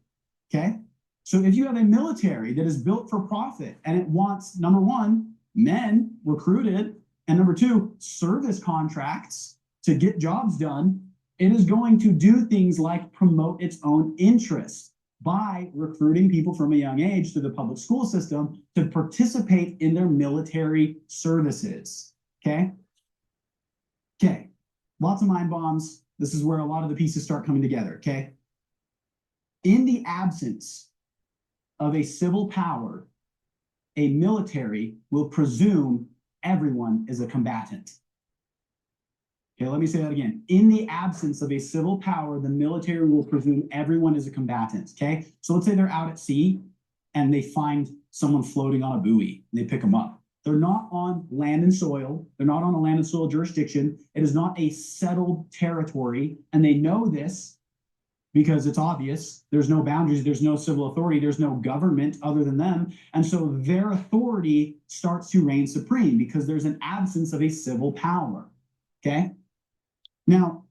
Okay. So if you have a military that is built for profit and it wants, number one, men recruited, and number two, service contracts to get jobs done, it is going to do things like promote its own interests by recruiting people from a young age through the public school system to participate in their military services. Okay. Okay. Lots of mind bombs. This is where a lot of the pieces start coming together. Okay. In the absence of a civil power, a military will presume everyone is a combatant. Okay, let me say that again. In the absence of a civil power, the military will presume everyone is a combatant. Okay, so let's say they're out at sea and they find someone floating on a buoy and they pick them up. They're not on land and soil. They're not on a land and soil jurisdiction. It is not a settled territory, and they know this because it's obvious. There's no boundaries, there's no civil authority, there's no government other than them. And so their authority starts to reign supreme because there's an absence of a civil power. Okay. Now,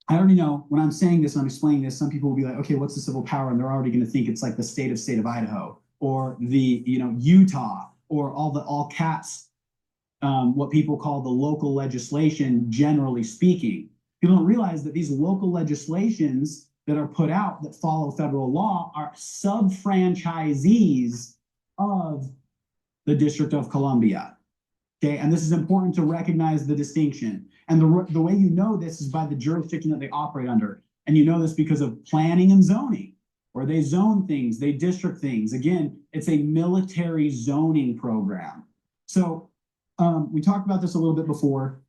I already know when I'm saying this and I'm explaining this, some people will be like, okay, what's the civil power? And they're already going to think it's like the state of Idaho or the, you know, Utah or all caps, what people call the local legislation, generally speaking. People don't realize that these local legislations that are put out that follow federal law are sub-franchisees of the District of Columbia. Okay, and this is important to recognize the distinction. And the way you know this is by the jurisdiction that they operate under. And you know this because of planning and zoning, where they zone things, they district things. Again, it's a military zoning program. So we talked about this a little bit before.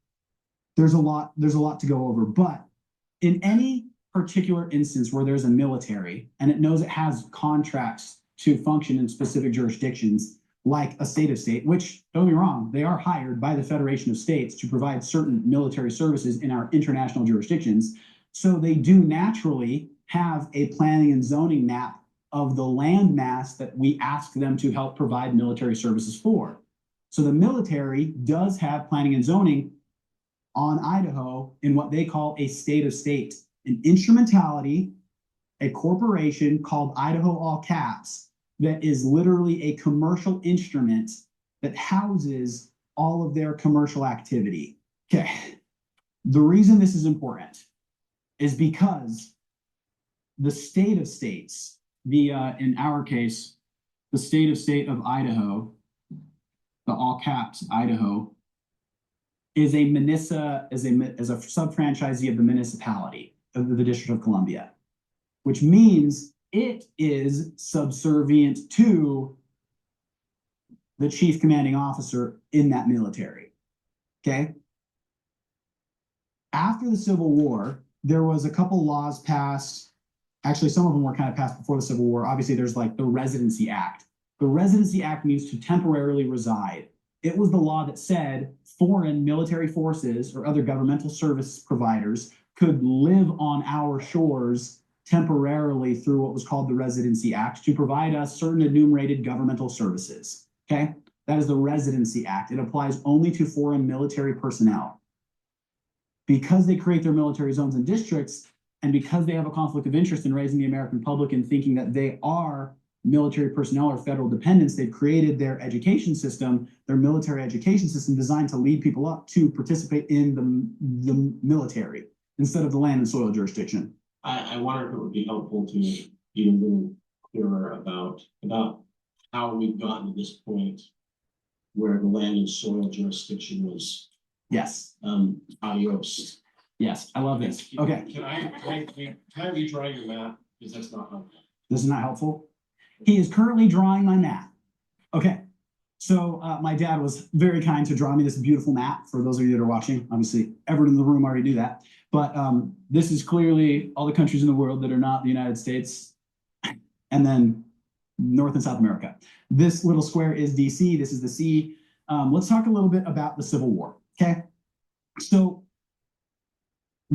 There's a lot to go over, but in any particular instance where there's a military and it knows it has contracts to function in specific jurisdictions, like a state, which, don't get me wrong, they are hired by the Federation of States to provide certain military services in our international jurisdictions. So they do naturally have a planning and zoning map of the land mass that we ask them to help provide military services for. So the military does have planning and zoning on Idaho in what they call a state, an instrumentality, a corporation called Idaho, all caps, that is literally a commercial instrument that houses all of their commercial activity. Okay, the reason this is important is because the state of states, in our case, the state of Idaho, the all caps Idaho, is a sub-franchisee of the municipality of the District of Columbia, which means it is subservient to the chief commanding officer in that military. Okay. After the Civil War, there was a couple laws passed. Actually, some of them were kind of passed before the Civil War. Obviously, there's like the Residency Act. The Residency Act means to temporarily reside. It was the law that said foreign military forces or other governmental service providers could live on our shores temporarily through what was called the Residency Act to provide us certain enumerated governmental services. Okay, that is the Residency Act. It applies only to foreign military personnel. Because they create their military zones and districts, and because they have a conflict of interest in raising the American public and thinking that they are military personnel or federal dependents, they've created their education system, their military education system, designed to lead people up to participate in the military instead of the land and soil jurisdiction. I wonder if it would be helpful to be a little clearer about how we've gotten to this point where the land and soil jurisdiction was adios. Yes, I love this. Okay. Can I redraw your map? Because that's not helpful. This is not helpful. He is currently drawing my map. Okay. So my dad was very kind to draw me this beautiful map. For those of you that are watching, obviously everyone in the room already knew that. But this is clearly all the countries in the world that are not the United States, and then North and South America. This little square is DC. This is the sea. Let's talk a little bit about the Civil War. Okay. So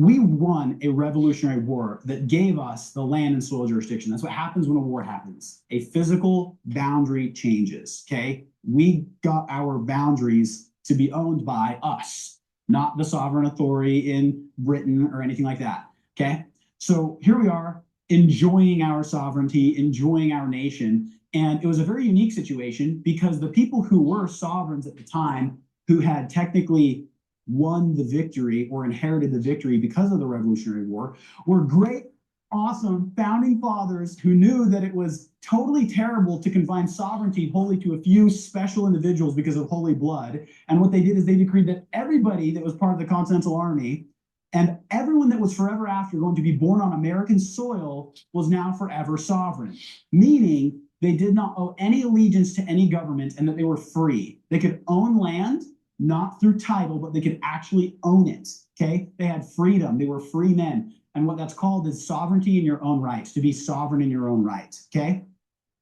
we won a revolutionary war that gave us the land and soil jurisdiction. That's what happens when a war happens. A physical boundary changes, okay? We got our boundaries to be owned by us, not the sovereign authority in Britain or anything like that, okay? So here we are, enjoying our sovereignty, enjoying our nation. And it was a very unique situation because the people who were sovereigns at the time, who had technically won the victory or inherited the victory because of the Revolutionary War, were great, awesome founding fathers who knew that it was totally terrible to confine sovereignty wholly to a few special individuals because of holy blood. And what they did is they decreed that everybody that was part of the Continental Army and everyone that was forever after going to be born on American soil was now forever sovereign, meaning they did not owe any allegiance to any government and that they were free. They could own land, not through title, but they could actually own it, okay? They had freedom, they were free men. And what that's called is sovereignty in your own right, to be sovereign in your own right, okay?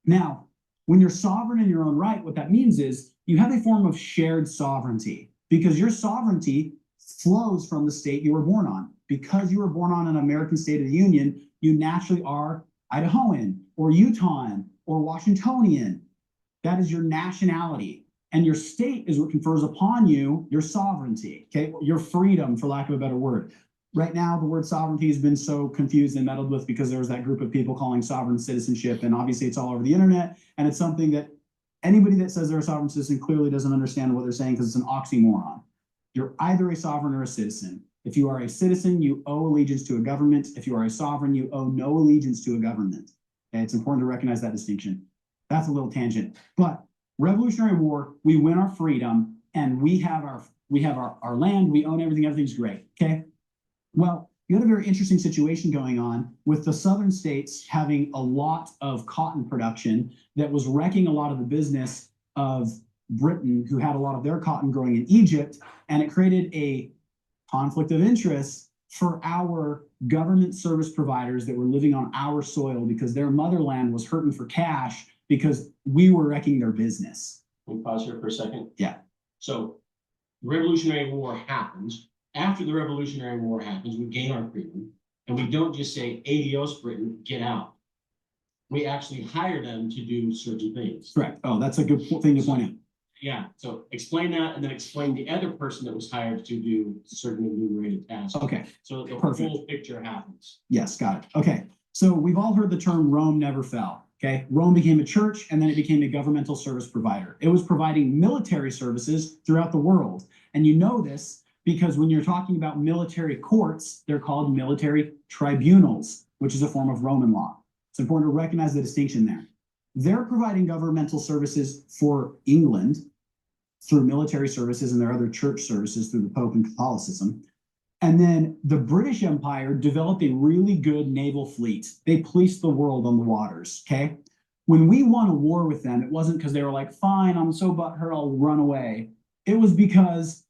Now, when you're sovereign in your own right, what that means is you have a form of shared sovereignty because your sovereignty flows from the state you were born on. Because you were born on an American state of the Union, you naturally are Idahoan or Utahan or Washingtonian. That is your nationality. And your state is what confers upon you your sovereignty, okay? Your freedom, for lack of a better word. Right now, the word sovereignty has been so confused and meddled with because there was that group of people calling sovereign citizenship, and obviously it's all over the internet, and it's something that anybody that says they're a sovereign citizen clearly doesn't understand what they're saying because it's an oxymoron. You're either a sovereign or a citizen. If you are a citizen, you owe allegiance to a government. If you are a sovereign, you owe no allegiance to a government. Okay? It's important to recognize that distinction. That's a little tangent, but Revolutionary War, we win our freedom and we have our land, we own everything, everything's great, okay? Well, you had a very interesting situation going on with the southern states having a lot of cotton production that was wrecking a lot of the business of Britain, who had a lot of their cotton growing in Egypt, and it created a conflict of interest for our government service providers that were living on our soil because their motherland was hurting for cash because we were wrecking their business. Can we pause here for a second? Yeah. So the Revolutionary War happens. After the Revolutionary War happens, we gain our freedom, and we don't just say, adios, Britain, get out. We actually hire them to do certain things. Correct. Oh, that's a good thing to point out. Yeah, so explain that and then explain the other person that was hired to do certain enumerated tasks. Okay. So the Perfect. full picture happens. Yes, got it. Okay. So we've all heard the term Rome never fell. Okay. Rome became a church and then it became a governmental service provider. It was providing military services throughout the world. And you know this because when you're talking about military courts, they're called military tribunals, which is a form of Roman law. It's important to recognize the distinction there. They're providing governmental services for England through military services and their other church services through the Pope and Catholicism. And then the British Empire developed a really good naval fleet. They policed the world on the waters, okay? When we won a war with them, it wasn't because they were like, fine, I'm so butthurt, I'll run away. It was because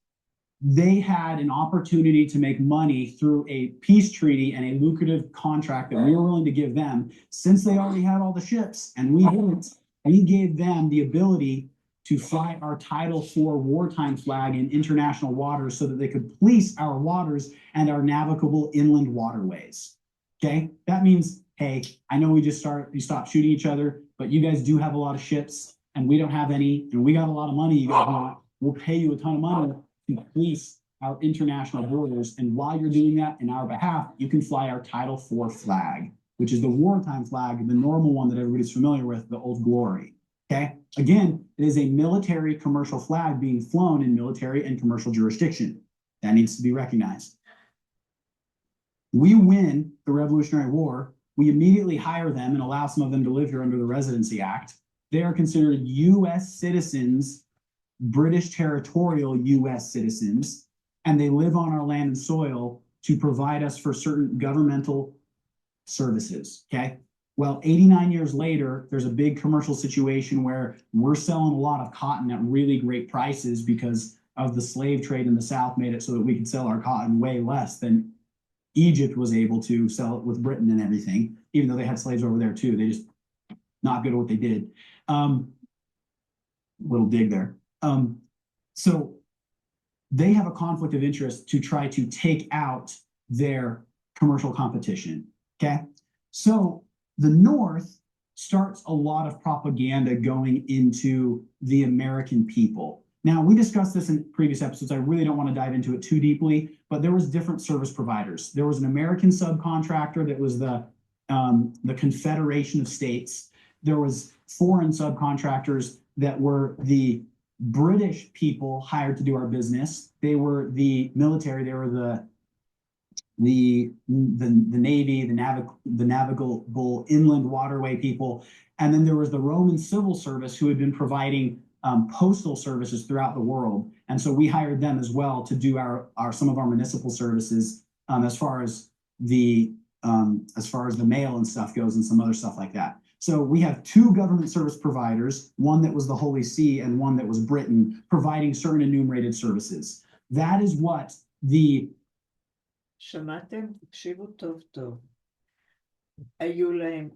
they had an opportunity to make money through a peace treaty and a lucrative contract that we were willing to give them. Since they already had all the ships and we didn't, we gave them the ability to fly our Title IV wartime flag in international waters so that they could police our waters and our navigable inland waterways. Okay, that means, hey, I know we stopped shooting each other, but you guys do have a lot of ships and we don't have any, and we got a lot of money. You guys want, we'll pay you a ton of money to police our international borders. And while you're doing that in our behalf, you can fly our Title IV flag, which is the wartime flag, the normal one that everybody's familiar with, the Old Glory. Okay, again, it is a military commercial flag being flown in military and commercial jurisdiction. That needs to be recognized. We win the Revolutionary War. We immediately hire them and allow some of them to live here under the Residency Act. They are considered U.S. citizens, British territorial U.S. citizens, and they live on our land and soil to provide us for certain governmental services, okay? Well, 89 years later, there's a big commercial situation where we're selling a lot of cotton at really great prices because of the slave trade in the South made it so that we could sell our cotton way less than Egypt was able to sell it with Britain and everything, even though they had slaves over there too. They just not good at what they did. Little dig there. So they have a conflict of interest to try to take out their commercial competition, okay? So the North starts a lot of propaganda going into the American people. Now, we discussed this in previous episodes. I really don't want to dive into it too deeply, but there was different service providers. There was an American subcontractor that was the Confederation of States. There was foreign subcontractors that were the British people hired to do our business. They were the military. They were the Navy, the navigable inland waterway people. And then there was the Roman civil service who had been providing postal services throughout the world. And so we hired them as well to do some of our municipal services as far as the mail and stuff goes and some other stuff like that. So we have two government service providers, one that was the Holy See and one that was Britain, providing certain enumerated services. That is what the... שמעתם? תקשיבו טוב טוב. היו להם,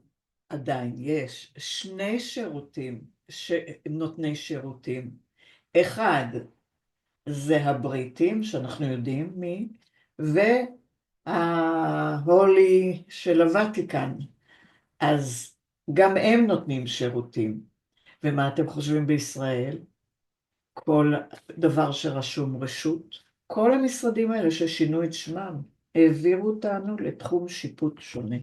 עדיין יש, שני שירותים, נותני שירותים. אחד זה הבריטים, שאנחנו יודעים מי, וההולי של הוותיקן. אז גם הם נותנים שירותים. ומה אתם חושבים בישראל? כל דבר שרשום רשות, כל המשרדים האלה ששינו את שמם, העבירו אותנו לתחום שיפוט שונה.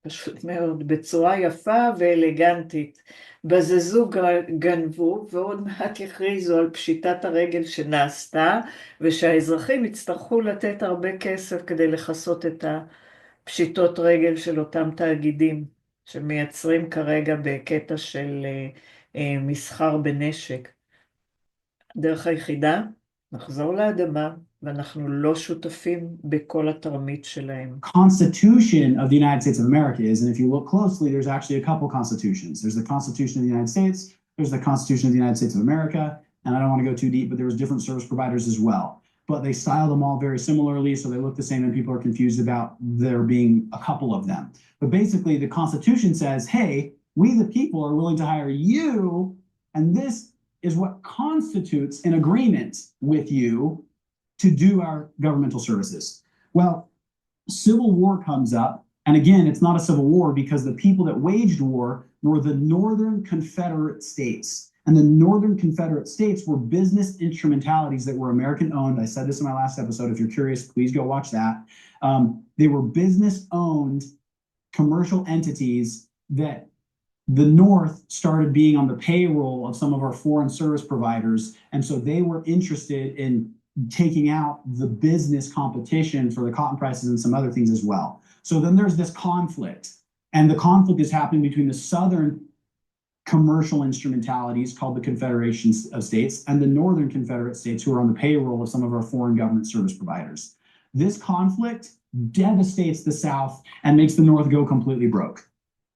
פשוט מאוד, בצורה יפה ואלגנטית. בזזו, גנבו, ועוד מעט יכריזו על פשיטת הרגל שנעשתה, ושהאזרחים יצטרכו לתת הרבה כסף כדי לחסות את הפשיטות רגל של אותם תאגידים, שמייצרים כרגע בקטע של מסחר בנשק. דרך היחידה, נחזור לאדמה, ואנחנו לא שותפים בכל התרמית שלהם. Constitution of the United States of America is, and if you look closely, there's actually a couple constitutions. There's the Constitution of the United States, there's the Constitution of the United States of America, and I don't want to go too deep, but there was different service providers as well. But they style them all very similarly, so they look the same, and people are confused about there being a couple of them. But basically, the Constitution says, hey, we the people are willing to hire you, and this is what constitutes an agreement with you to do our governmental services. Well, Civil War comes up, and again, it's not a civil war because the people that waged war were the Northern Confederate States. And the Northern Confederate States were business instrumentalities that were American-owned. I said this in my last episode. If you're curious, please go watch that. They were business-owned commercial entities that the North started being on the payroll of some of our foreign service providers. And so they were interested in taking out the business competition for the cotton prices and some other things as well. So then there's this conflict, and the conflict is happening between the Southern commercial instrumentalities called the Confederation of States and the Northern Confederate States who are on the payroll of some of our foreign government service providers. This conflict devastates the South and makes the North go completely broke.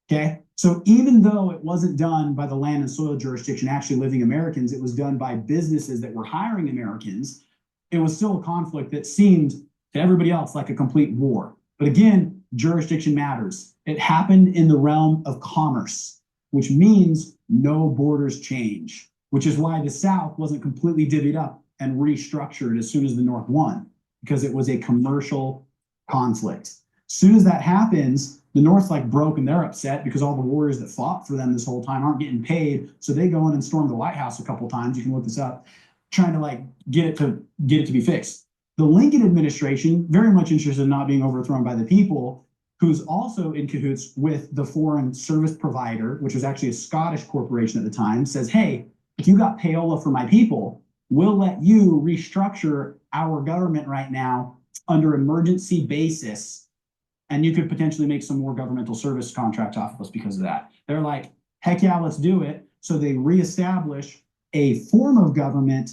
Okay? So even though it wasn't done by the land and soil jurisdiction actually living Americans, it was done by businesses that were hiring Americans, it was still a conflict that seemed to everybody else like a complete war. But again, jurisdiction matters. It happened in the realm of commerce, which means no borders change, which is why the South wasn't completely divvied up and restructured as soon as the North won, because it was a commercial conflict. As soon as that happens, the North's like broke and they're upset because all the warriors that fought for them this whole time aren't getting paid. So they go in and storm the White House a couple times. You can look this up, trying to like get it to be fixed. The Lincoln administration, very much interested in not being overthrown by the people, who's also in cahoots with the foreign service provider, which was actually a Scottish corporation at the time, says, hey, if you got payola for my people, we'll let you restructure our government right now under emergency basis, and you could potentially make some more governmental service contracts off of us because of that. They're like, heck yeah, let's do it. So they reestablish a form of government.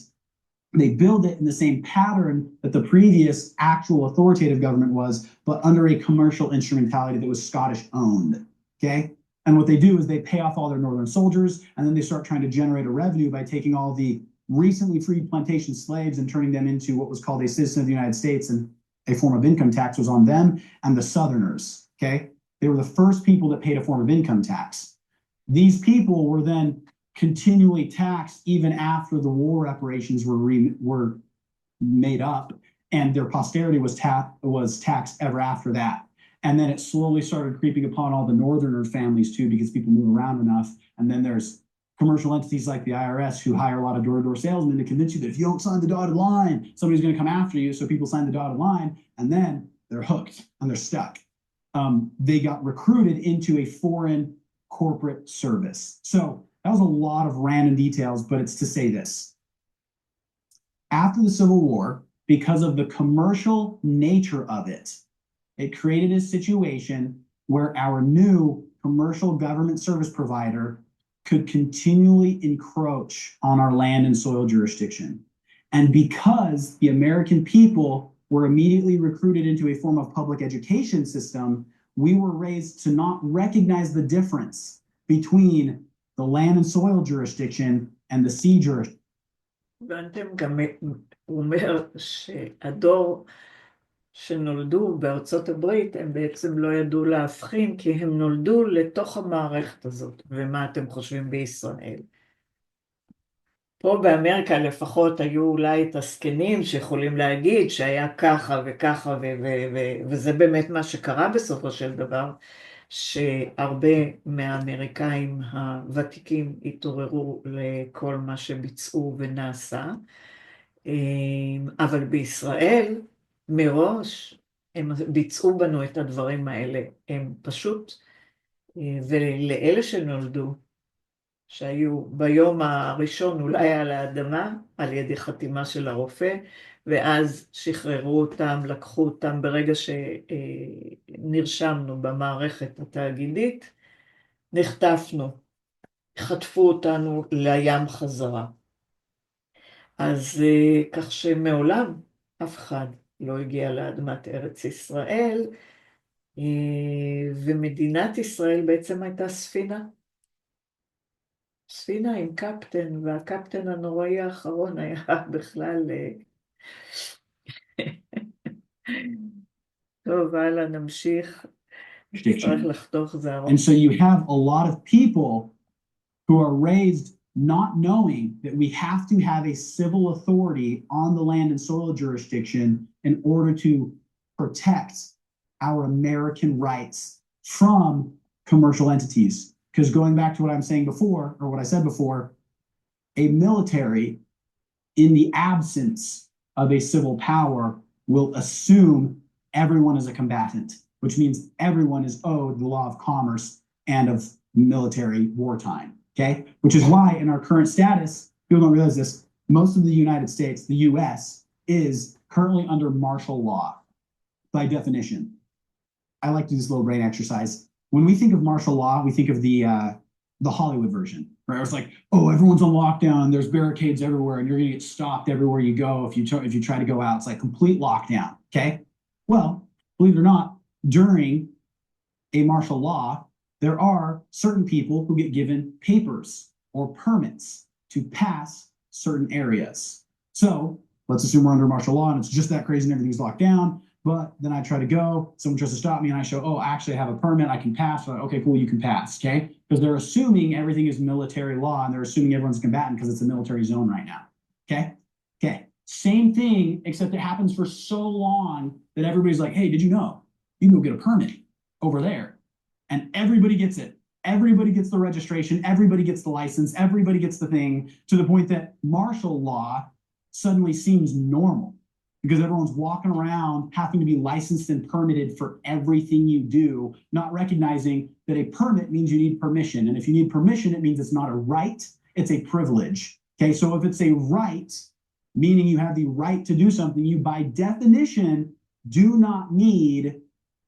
They build it in the same pattern that the previous actual authoritative government was, but under a commercial instrumentality that was Scottish owned, okay? And what they do is they pay off all their northern soldiers, and then they start trying to generate a revenue by taking all the recently freed plantation slaves and turning them into what was called a citizen of the United States, and a form of income tax was on them and the Southerners, okay? They were the first people that paid a form of income tax. These people were then continually taxed even after the war reparations were made up, and their posterity was taxed ever after that. And then it slowly started creeping upon all the northerner families too, because people move around enough. And then there's commercial entities like the IRS who hire a lot of door-to-door salesmen to convince you that if you don't sign the dotted line, somebody's going to come after you. So people sign the dotted line, and then they're hooked and they're stuck. They got recruited into a foreign corporate service. So that was a lot of random details, but it's to say this. After the Civil War, because of the commercial nature of it, it created a situation where our new commercial government service provider could continually encroach on our land and soil jurisdiction. And because the American people were immediately recruited into a form of public education system, we were raised to not recognize the difference between the land and soil jurisdiction and the sea jurisdiction. ואתם גם, הוא אומר שהדור שנולדו בארצות הברית, הם בעצם לא ידעו להבחין, כי הם נולדו לתוך המערכת הזאת. ומה אתם חושבים בישראל? פה באמריקה לפחות היו אולי את הזקנים שיכולים להגיד שהיה ככה וככה, וזה באמת מה שקרה בסופו של דבר, שהרבה מהאמריקאים הוותיקים התעוררו לכל מה שביצעו ונעשה. אבל בישראל, מראש, הם ביצעו בנו את הדברים האלה. הם פשוט, ולאלה שנולדו, שהיו ביום הראשון אולי על האדמה, על ידי חתימה של הרופא, ואז שחררו אותם, לקחו אותם ברגע שנרשמנו במערכת התאגידית, נחטפנו, חטפו אותנו לים חזרה. אז כך שמעולם אף אחד לא הגיע לאדמת ארץ ישראל, ומדינת ישראל בעצם הייתה ספינה. ספינה עם קפטן, והקפטן הנוראי האחרון היה בכלל... טוב, הלאה, נמשיך. צריך לחתוך זה ארוך. And so you have a lot of people who are raised not knowing that we have to have a civil authority on the land and soil jurisdiction in order to protect our American rights from commercial entities. Because going back to what I'm saying before, or what I said before, a military, in the absence of a civil power, will assume everyone is a combatant, which means everyone is owed the law of commerce and of military wartime, okay? Which is why in our current status, people don't realize this, most of the United States, the US, is currently under martial law by definition. I like to do this little brain exercise. When we think of martial law, we think of the Hollywood version, right? It's like, oh, everyone's on lockdown, there's barricades everywhere, and you're gonna get stopped everywhere you go if you try to go out. It's like complete lockdown, okay? Well, believe it or not, during a martial law, there are certain people who get given papers or permits to pass certain areas. So let's assume we're under martial law and it's just that crazy and everything's locked down. But then I try to go, someone tries to stop me and I show, oh, actually I have a permit, I can pass. So, okay, cool, you can pass, okay? Because they're assuming everything is military law and they're assuming everyone's a combatant because it's a military zone right now, okay? Okay, same thing, except it happens for so long that everybody's like, hey, did you know? You can go get a permit over there. And everybody gets it. Everybody gets the registration, everybody gets the license, everybody gets the thing, to the point that martial law suddenly seems normal. Because everyone's walking around having to be licensed and permitted for everything you do, not recognizing that a permit means you need permission. And if you need permission, it means it's not a right, it's a privilege. Okay, so if it's a right, meaning you have the right to do something, you by definition do not need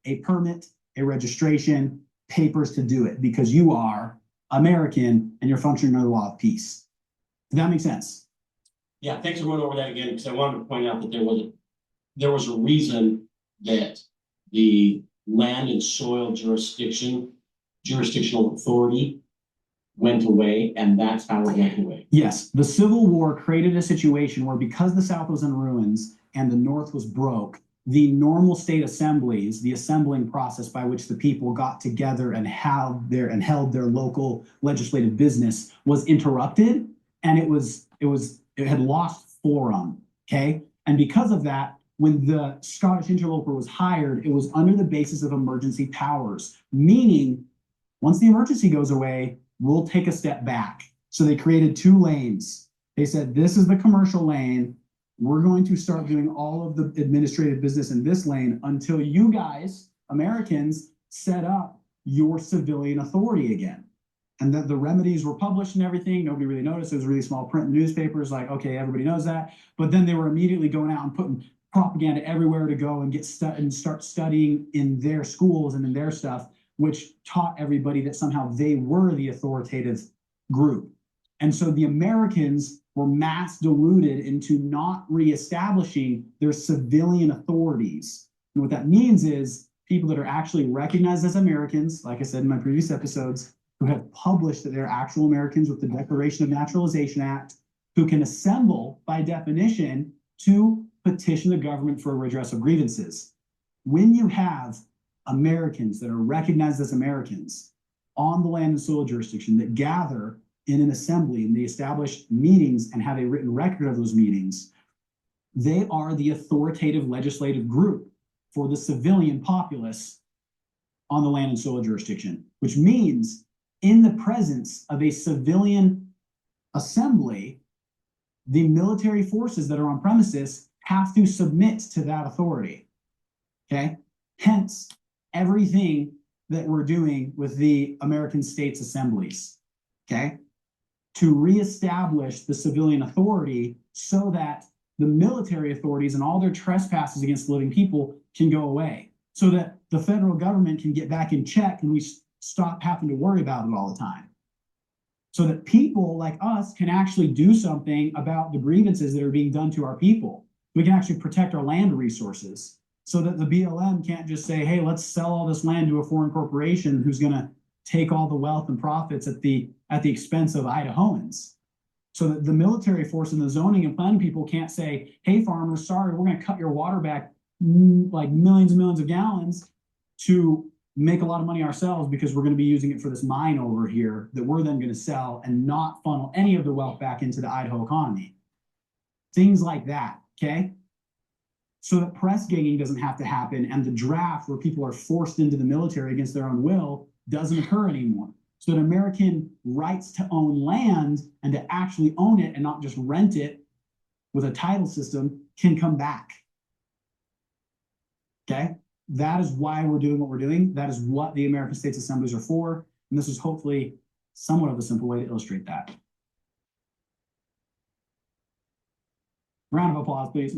a permit, a registration, papers to do it, because you are American and you're functioning under the law of peace. Does that make sense? Yeah, thanks for going over that again, because I wanted to point out that there was a reason that the land and soil jurisdictional authority went away, and that's how it went away. Yes, the Civil War created a situation where, because the South was in ruins and the North was broke, the normal state assemblies, the assembling process by which the people got together and held their local legislative business, was interrupted, and it had lost forum, okay? And because of that, when the Scottish interloper was hired, it was under the basis of emergency powers, meaning once the emergency goes away, we'll take a step back. So they created 2 lanes. They said, this is the commercial lane. We're going to start doing all of the administrative business in this lane until you guys, Americans, set up your civilian authority again. And that the remedies were published and everything. Nobody really noticed. It was really small print in newspapers, like, okay, everybody knows that. But then they were immediately going out and putting propaganda everywhere to go and get and start studying in their schools and in their stuff, which taught everybody that somehow they were the authoritative group. And so the Americans were mass diluted into not reestablishing their civilian authorities. And what that means is people that are actually recognized as Americans, like I said in my previous episodes, who have published that they're actual Americans with the Declaration of Naturalization Act, who can assemble by definition to petition the government for a redress of grievances. When you have Americans that are recognized as Americans on the land and soil jurisdiction that gather in an assembly and they establish meetings and have a written record of those meetings, they are the authoritative legislative group for the civilian populace on the land and soil jurisdiction, which means in the presence of a civilian assembly, the military forces that are on premises have to submit to that authority. Okay? Hence, everything that we're doing with the American states assemblies. Okay? To reestablish the civilian authority so that the military authorities and all their trespasses against living people can go away, so that the federal government can get back in check and we stop having to worry about it all the time. So that people like us can actually do something about the grievances that are being done to our people. We can actually protect our land resources so that the BLM can't just say, hey, let's sell all this land to a foreign corporation who's going to take all the wealth and profits at the expense of Idahoans. So that the military force and the zoning and planning people can't say, hey, farmers, sorry, we're going to cut your water back like millions and millions of gallons to make a lot of money ourselves because we're going to be using it for this mine over here that we're then going to sell and not funnel any of the wealth back into the Idaho economy. Things like that, okay? So that press ganging doesn't have to happen and the draft where people are forced into the military against their own will doesn't occur anymore. So that American rights to own land and to actually own it and not just rent it with a title system can come back. Okay? That is why we're doing what we're doing. That is what the American States Assemblies are for. And this is hopefully somewhat of a simple way to illustrate that. Round of applause, please.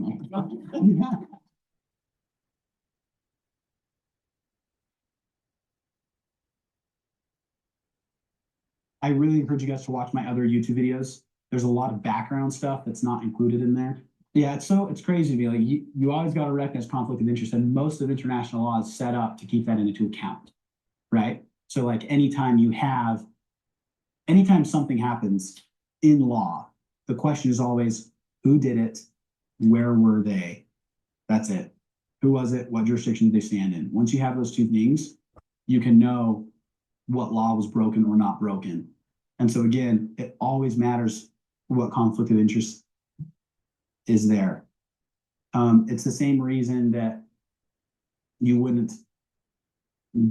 I really encourage you guys to watch my other YouTube videos. There's a lot of background stuff that's not included in there. Yeah, it's crazy to me. Like you always got to recognize conflict of interest, and most of international law is set up to keep that into account, right? So like anytime something happens in law, the question is always who did it, where were they? That's it. Who was it? What jurisdiction did they stand in? Once you have those 2 things, you can know what law was broken or not broken. And so again, it always matters what conflict of interest is there. It's the same reason that you wouldn't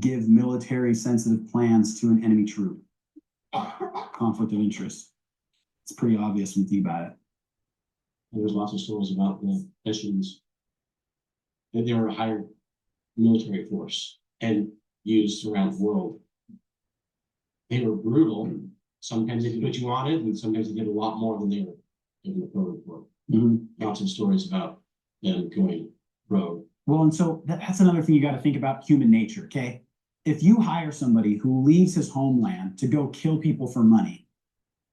give military sensitive plans to an enemy troop. Conflict of interest. It's pretty obvious when you think about it. There's lots of stories about the Hessians that they were a hired military force and used around the world. They were brutal. Sometimes they did what you wanted, and sometimes they did a lot more than they were given authority for. Lots of stories about them going rogue. Well, and so that's another thing you got to think about human nature, okay? If you hire somebody who leaves his homeland to go kill people for money,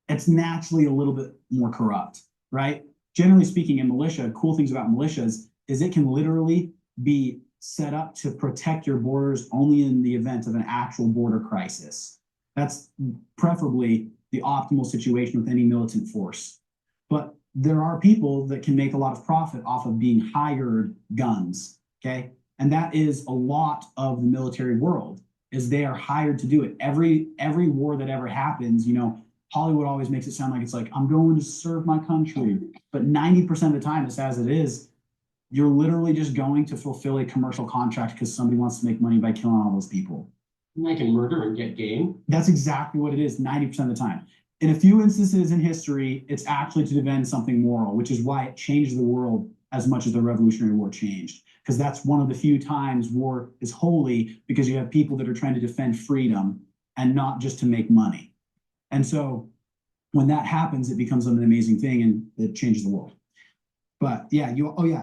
it's naturally a little bit more corrupt, right? Generally speaking, in militia, cool things about militias is it can literally be set up to protect your borders only in the event of an actual border crisis. That's preferably the optimal situation with any militant force. But there are people that can make a lot of profit off of being hired guns, okay? And that is a lot of the military world, is they are hired to do it. Every war that ever happens, you know, Hollywood always makes it sound like it's like, I'm going to serve my country. But 90% of the time, it's as it is, You're literally just going to fulfill a commercial contract because somebody wants to make money by killing all those people. And I can murder and get gain. That's exactly what it is 90% of the time. In a few instances in history, it's actually to defend something moral, which is why it changed the world as much as the Revolutionary War changed. Because that's one of the few times war is holy, because you have people that are trying to defend freedom and not just to make money. And so when that happens, it becomes an amazing thing and it changes the world. But yeah,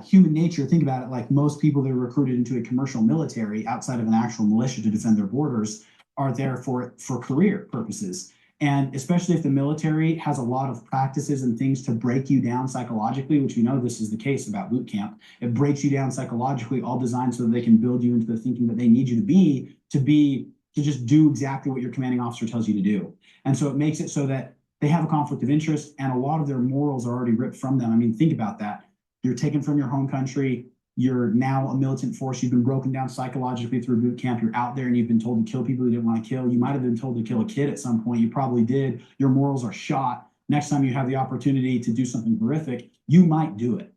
human nature, think about it, like most people that are recruited into a commercial military outside of an actual militia to defend their borders are there for career purposes. And especially if the military has a lot of practices and things to break you down psychologically, which we know this is the case about boot camp, it breaks you down psychologically, all designed so that they can build you into the thinking that they need you to just do exactly what your commanding officer tells you to do. And so it makes it so that they have a conflict of interest and a lot of their morals are already ripped from them. I mean, think about that. You're taken from your home country. You're now a militant force. You've been broken down psychologically through boot camp. You're out there and you've been told to kill people you didn't want to kill. You might have been told to kill a kid at some point. You probably did. Your morals are shot. Next time you have the opportunity to do something horrific, you might do it.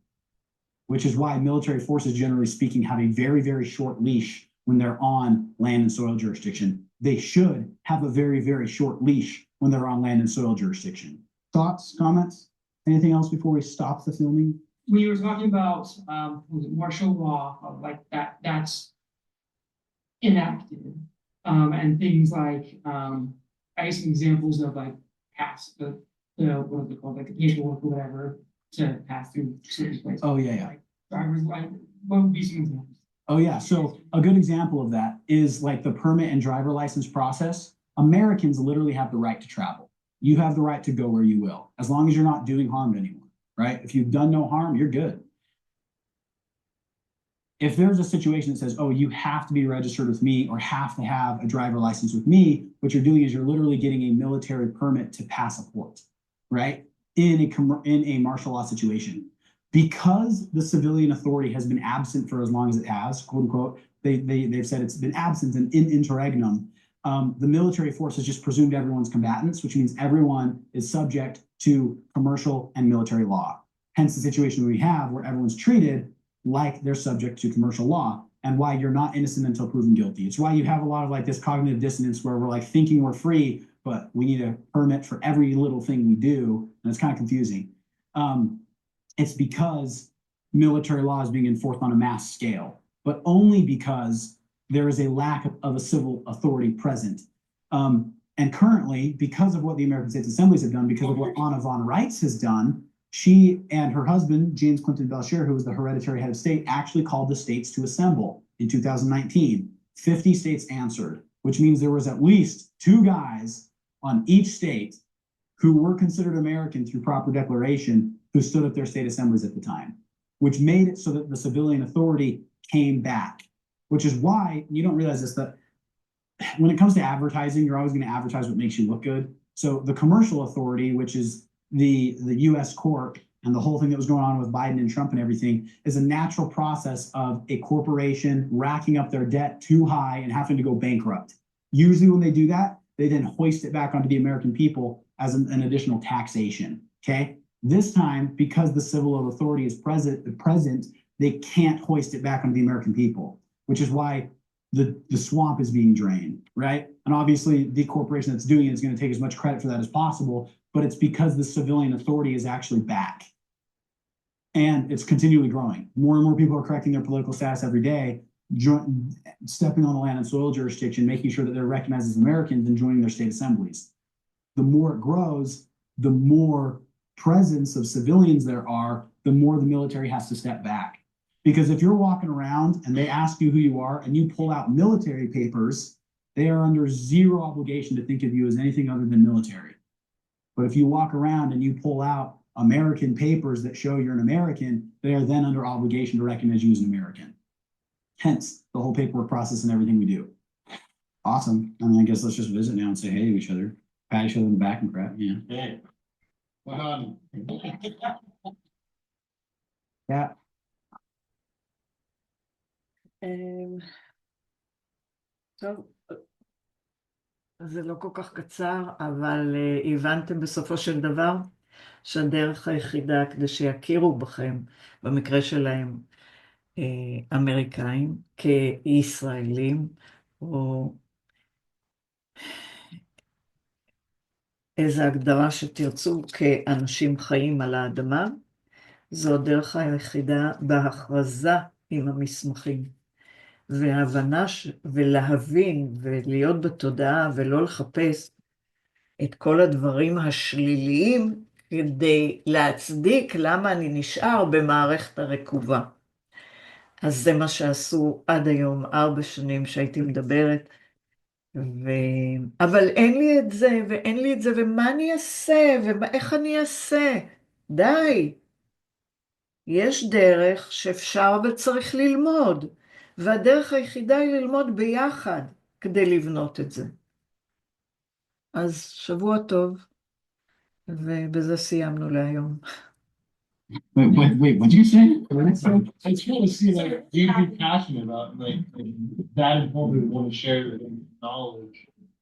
Which is why military forces, generally speaking, have a very, very short leash when they're on land and soil jurisdiction. They should have a very, very short leash when they're on land and soil jurisdiction. Thoughts, comments? Anything else before we stop the filming? When you were talking about martial law, like that's enacted, and things like I guess some examples of like pass the what is it called, like the paperwork or whatever to pass through certain places. Oh yeah. Like drivers, like what would be some examples? Oh yeah, so a good example of that is like the permit and driver license process. Americans literally have the right to travel. You have the right to go where you will, as long as you're not doing harm to anyone. Right? If you've done no harm, you're good. If there's a situation that says, oh, you have to be registered with me or have to have a driver license with me, what you're doing is you're literally getting a military permit to pass a port, right? In a martial law situation. Because the civilian authority has been absent for as long as it has, quote unquote, they've said it's been absent and in interregnum. The military force has just presumed everyone's combatants, which means everyone is subject to commercial and military law. Hence the situation we have where everyone's treated like they're subject to commercial law, and why you're not innocent until proven guilty. It's why you have a lot of like this cognitive dissonance where we're like thinking we're free, but we need a permit for every little thing we do, and it's kind of confusing. It's because military law is being enforced on a mass scale, but only because there is a lack of a civil authority present. And currently, because of what the American States Assemblies have done, because of what Anna von Reitz has done, she and her husband, James Clinton Belcher, who was the hereditary head of state, actually called the states to assemble in 2019. 50 states answered, which means there was at least 2 guys on each state who were considered American through proper declaration who stood at their state assemblies at the time, which made it so that the civilian authority came back, which is why you don't realize this, that when it comes to advertising, you're always going to advertise what makes you look good. So the commercial authority, which is the US Corp and the whole thing that was going on with Biden and Trump and everything, is a natural process of a corporation racking up their debt too high and having to go bankrupt. Usually when they do that, they then hoist it back onto the American people as an additional taxation, okay? This time, because the civil authority is present, they can't hoist it back onto the American people, which is why the swamp is being drained, right? And obviously the corporation that's doing it is going to take as much credit for that as possible, but it's because the civilian authority is actually back. And it's continually growing. More and more people are correcting their political status every day, stepping on the land and soil jurisdiction, making sure that they're recognized as Americans and joining their state assemblies. The more it grows, the more presence of civilians there are, the more the military has to step back. Because if you're walking around and they ask you who you are and you pull out military papers, they are under zero obligation to think of you as anything other than military. But if you walk around and you pull out American papers that show you're an American, they are then under obligation to recognize you as an American. Hence the whole paperwork process and everything we do. Awesome. I mean, I guess let's just visit now and say hey to each other, pat each other in the back and crap. Yeah. Hey. Yeah. טוב, זה לא כל כך קצר, אבל הבנתם בסופו של דבר שהדרך היחידה כדי שיכירו בכם, במקרה שלהם, כאמריקאים, כישראלים, או איזו הגדרה שתרצו כאנשים חיים על האדמה, זו הדרך היחידה בהכרזה עם המסמכים. וההבנה ולהבין ולהיות בתודעה ולא לחפש את כל הדברים השליליים כדי להצדיק למה אני נשאר במערכת הרקובה. אז זה מה שעשו עד היום 4 שנים שהייתי מדברת, אבל אין לי את זה ואין לי את זה, ומה אני אעשה ואיך אני אעשה? די. יש דרך שאפשר וצריך ללמוד, והדרך היחידה היא ללמוד ביחד כדי לבנות את זה. אז שבוע טוב, ובזה סיימנו להיום. Wait, what'd you say? I just want to see like, you be passionate about like that important, want to share the knowledge.